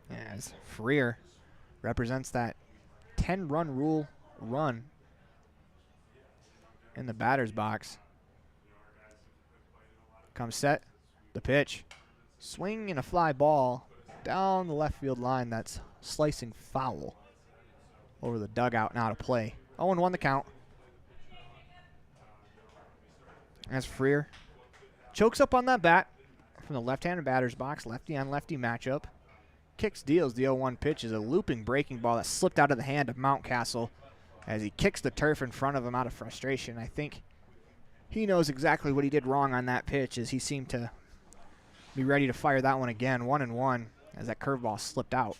As Freer represents that 10-run rule run in the batter's box. Comes set, the pitch. Swing and a fly ball down the left field line. That's slicing foul over the dugout and out of play. 0-1 the count. As Freer chokes up on that bat from the left-handed batter's box, lefty on lefty matchup. Kicks, deals the 0-1 pitch is a looping breaking ball that slipped out of the hand of Mountcastle as he kicks the turf in front of him out of frustration. I think he knows exactly what he did wrong on that pitch, as he seemed to be ready to fire that one again. 1-1 as that curveball slipped out.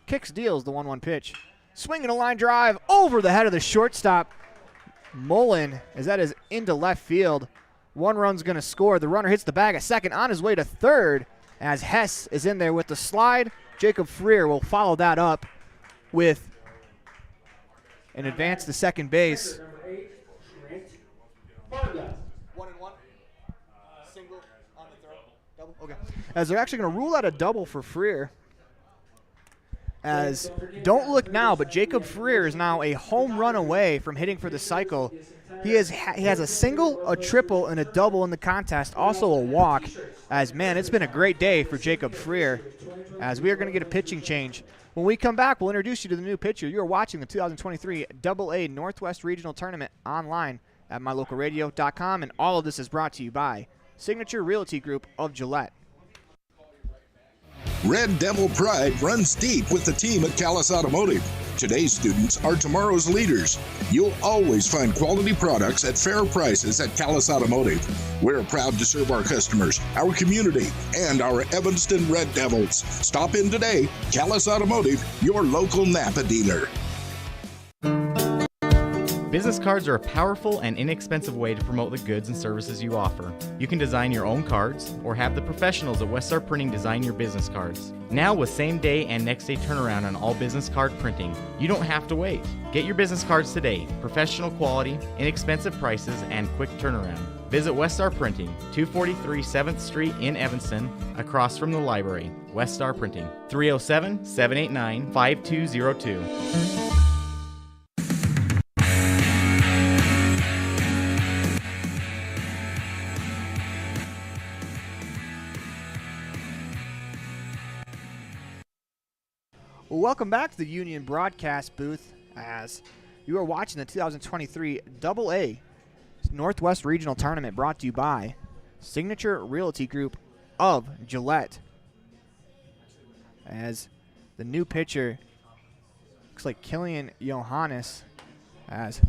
Kicks, deals the 1-1 pitch. Swinging a line drive over the head of the shortstop. Mullen, as that is into left field. 1 run's going to score. The runner hits the bag at second, on his way to third. As Hess is in there with the slide, Jacob Freer will follow that up with an advance to second base. 1-1. Single on the throw. Double. Okay. As they're actually going to rule out a double for Freer. As don't look now, but Jacob Freer is now a home run away from hitting for the cycle. He has a single, a triple, and a double in the contest, also a walk. As, man, it's been a great day for Jacob Freer, as we are going to get a pitching change. When we come back, we'll introduce you to the new pitcher. You are watching the 2023 AA Northwest Regional Tournament online at mylocalradio.com, and all of this is brought to you by Signature Realty Group of Gillette. Red Devil pride runs deep with the team at Callis Automotive. Today's students are tomorrow's leaders. You'll always find quality products at fair prices at Callis Automotive. We're proud to serve our customers, our community, and our Evanston Red Devils. Stop in today. Callis Automotive, your local Napa dealer. Business cards are a powerful and inexpensive way to promote the goods and services you offer. You can design your own cards or have the professionals at Weststar Printing design your business cards. Now with same day and next day turnaround on all business card printing, you don't have to wait. Get your business cards today. Professional quality, inexpensive prices, and quick turnaround. Visit Weststar Printing, 243 7th Street in Evanston, across from the library. Weststar Printing, 307-789-5202. Welcome back to the Union Broadcast Booth as you are watching the 2023 AA Northwest Regional Tournament brought to you by Signature Realty Group of Gillette. As the new pitcher looks like Killian Johannes as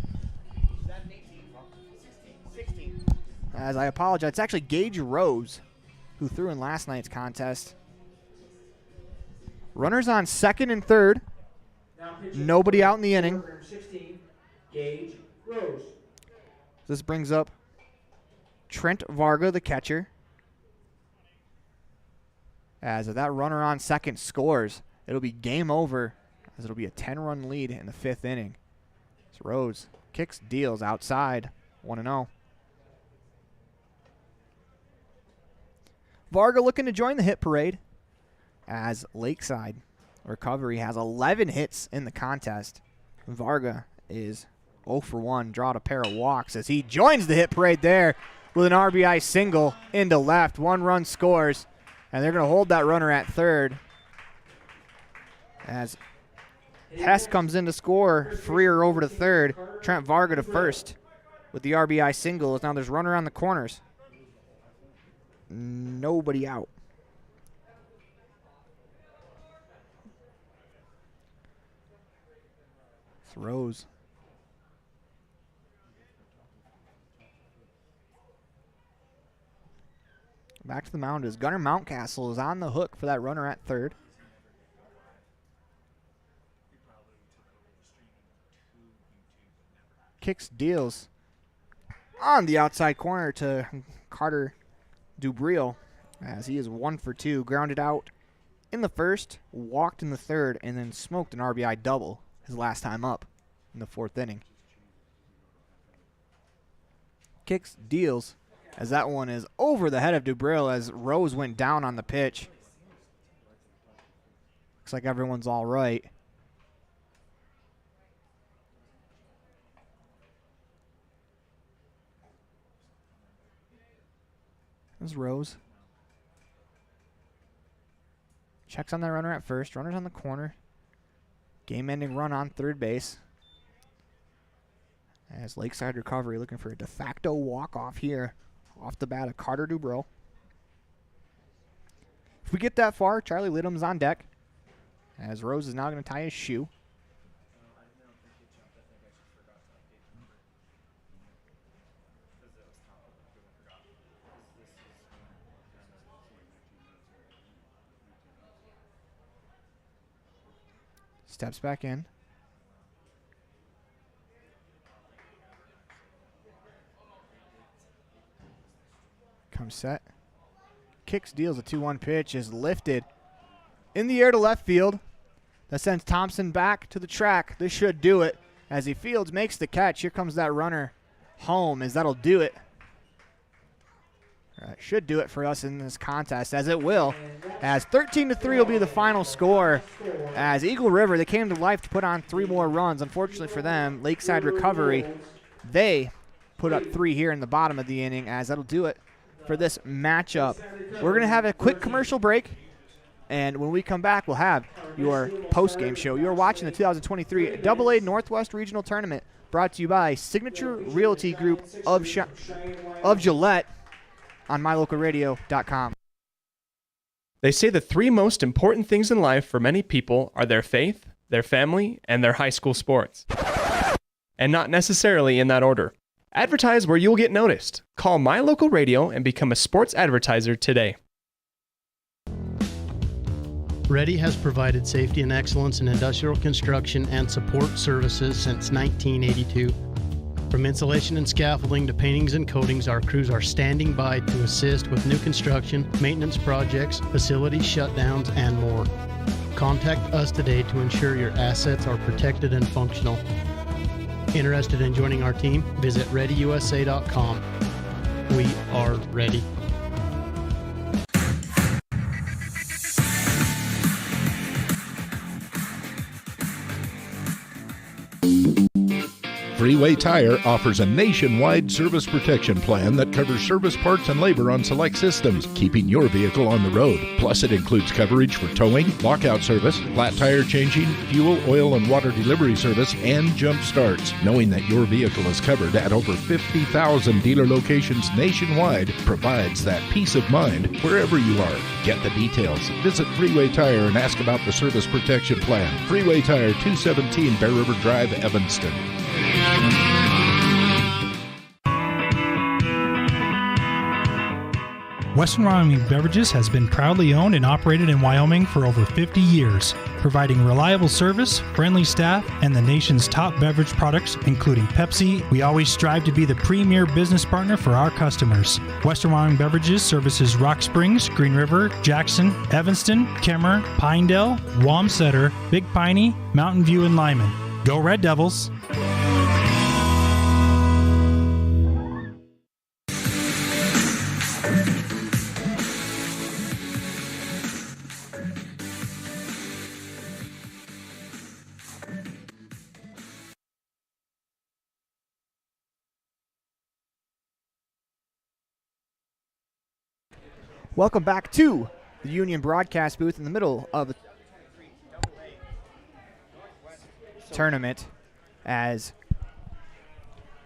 I apologize, it's actually Gage Rose who threw in last night's contest. Runners on second and third. Nobody out in the inning. 16, Gage Rose. This brings up Trent Varga, the catcher. As that runner on second scores, it'll be game over as it'll be a 10-run lead in the fifth inning. As Rose kicks, deals outside, 1-0. Varga looking to join the hit parade, as Lakeside Recovery has 11 hits in the contest. Varga is 0 for 1, drawed a pair of walks as he joins the hit parade there with an RBI single into left. 1 run scores, and they're going to hold that runner at third as Hess comes in to score. Freer over to third, Trent Varga to first with the RBI single. Now there's runner on the corners. Nobody out. Rose. Back to the mound as Gunnar Mountcastle is on the hook for that runner at third. Kicks, deals on the outside corner to Carter Dubril as he is 1 for 2. Grounded out in the first, walked in the third, and then smoked an RBI double his last time up in the fourth inning. Kicks, deals, as that one is over the head of Dubril as Rose went down on the pitch. Looks like everyone's all right. There's Rose. Checks on that runner at first. Runner's on the corner. Game-ending run on third base. As Lakeside Recovery looking for a de facto walk-off here off the bat of Carter Dubril. If we get that far, Charlie Liddum's on deck. As Rose is now going to tie his shoe. Steps back in. Comes set. Kicks, deals, a 2-1 pitch is lifted in the air to left field. That sends Thompson back to the track. This should do it as he fields, makes the catch. Here comes that runner home as that'll do it. Should do it for us in this contest, as it will. As 13-3 will be the final score. As Eagle River, they came to life to put on 3 more runs. Unfortunately for them, Lakeside Recovery, they put up 3 here in the bottom of the inning, as that'll do it for this matchup. We're going to have a quick commercial break, and when we come back, we'll have your post-game show. You're watching the 2023 AA Northwest Regional Tournament, brought to you by Signature Realty Group of Gillette on mylocalradio.com. They say the 3 most important things in life for many people are their faith, their family, and their high school sports. And not necessarily in that order. Advertise where you'll get noticed. Call My Local Radio and become a sports advertiser today. Ready has provided safety and excellence in industrial construction and support services since 1982. From insulation and scaffolding to paintings and coatings, our crews are standing by to assist with new construction, maintenance projects, facility shutdowns, and more. Contact us today to ensure your assets are protected and functional. Interested in joining our team? Visit ReadyUSA.com. We are ready. Freeway Tire offers a nationwide service protection plan that covers service parts and labor on select systems, keeping your vehicle on the road. Plus, it includes coverage for towing, lockout service, flat tire changing, fuel, oil, and water delivery service, and jump starts. Knowing that your vehicle is covered at over 50,000 dealer locations nationwide provides that peace of mind wherever you are. Get the details. Visit Freeway Tire and ask about the service protection plan. Freeway Tire, 217 Bear River Drive, Evanston. Western Wyoming Beverages has been proudly owned and operated in Wyoming for over 50 years, providing reliable service, friendly staff, and the nation's top beverage products, including Pepsi. We always strive to be the premier business partner for our customers. Western Wyoming Beverages services Rock Springs, Green River, Jackson, Evanston, Kemmer, Pinedale, Wamsutter, Big Piney, Mountain View, and Lyman. Go Red Devils! Welcome back to the Union broadcast booth in the middle of the tournament, as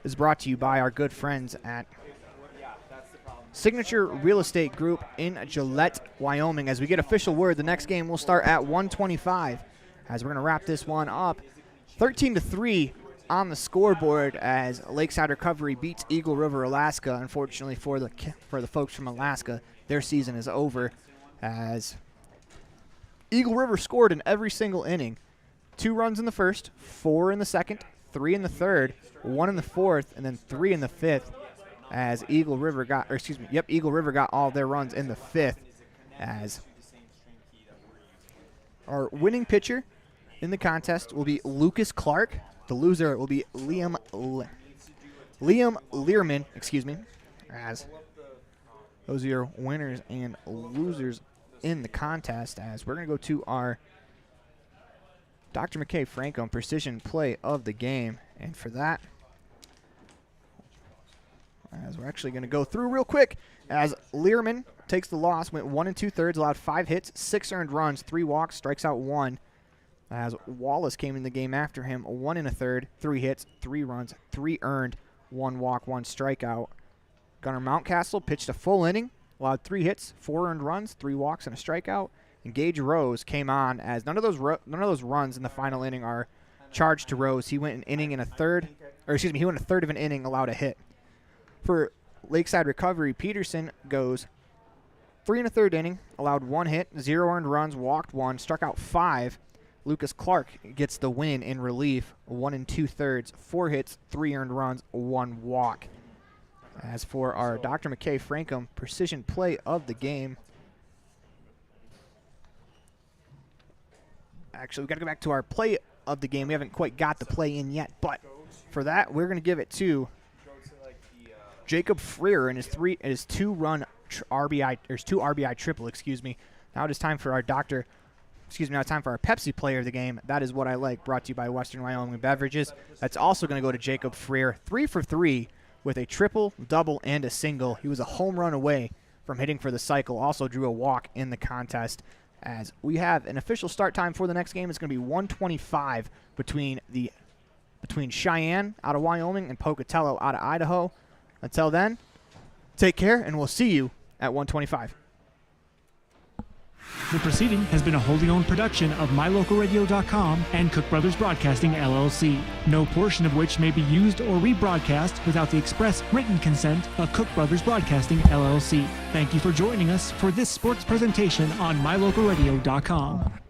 is brought to you by our good friends at Signature Real Estate Group in Gillette, Wyoming. As we get official word, the next game will start at 1:25. As we're going to wrap this one up, 13-3 on the scoreboard as Lakeside Recovery beats Eagle River, Alaska. Unfortunately for the folks from Alaska, their season is over, as Eagle River scored in every single inning. 2 runs in the first, 4 in the second, 3 in the third, 1 in the fourth, and then 3 in the fifth. As Eagle River got all their runs in the fifth. As our winning pitcher in the contest will be Lucas Clark. The loser will be Liam Learman. As those are your winners and losers in the contest. As we're going to go to our Dr. McKay Franco precision play of the game. And for that, as we're actually going to go through real quick, as Learman takes the loss, went 1 2/3, allowed 5 hits, 6 earned runs, 3 walks, strikes out 1. As Wallace came in the game after him, 1 1/3, 3 hits, 3 runs, 3 earned, 1 walk, 1 strikeout. Gunnar Mountcastle pitched a full inning, allowed 3 hits, 4 earned runs, 3 walks, and a strikeout. And Gage Rose came on, as none of those runs in the final inning are charged to Rose. He went he went a third of an inning, allowed a hit. For Lakeside Recovery, Peterson goes 3 1/3 inning, allowed 1 hit, 0 earned runs, walked 1, struck out 5. Lucas Clark gets the win in relief, 1 2/3, 4 hits, 3 earned runs, 1 walk. As for our Dr. McKay Frankham precision play of the game, actually, we've got to go back to our play of the game. We haven't quite got the play in yet, but for that, we're going to give it to Jacob Freer and his 2 RBI triple. Now it is time for our Pepsi player of the game. That is what I like. Brought to you by Western Wyoming Beverages. That's also going to go to Jacob Freer, 3 for 3 with a triple, double, and a single. He was a home run away from hitting for the cycle. Also drew a walk in the contest. As we have an official start time for the next game, it's going to be 1:25 between Cheyenne out of Wyoming and Pocatello out of Idaho. Until then, take care, and we'll see you at 1:25. The proceeding has been a wholly owned production of MyLocalRadio.com and Cook Brothers Broadcasting, LLC, no portion of which may be used or rebroadcast without the express written consent of Cook Brothers Broadcasting, LLC. Thank you for joining us for this sports presentation on MyLocalRadio.com.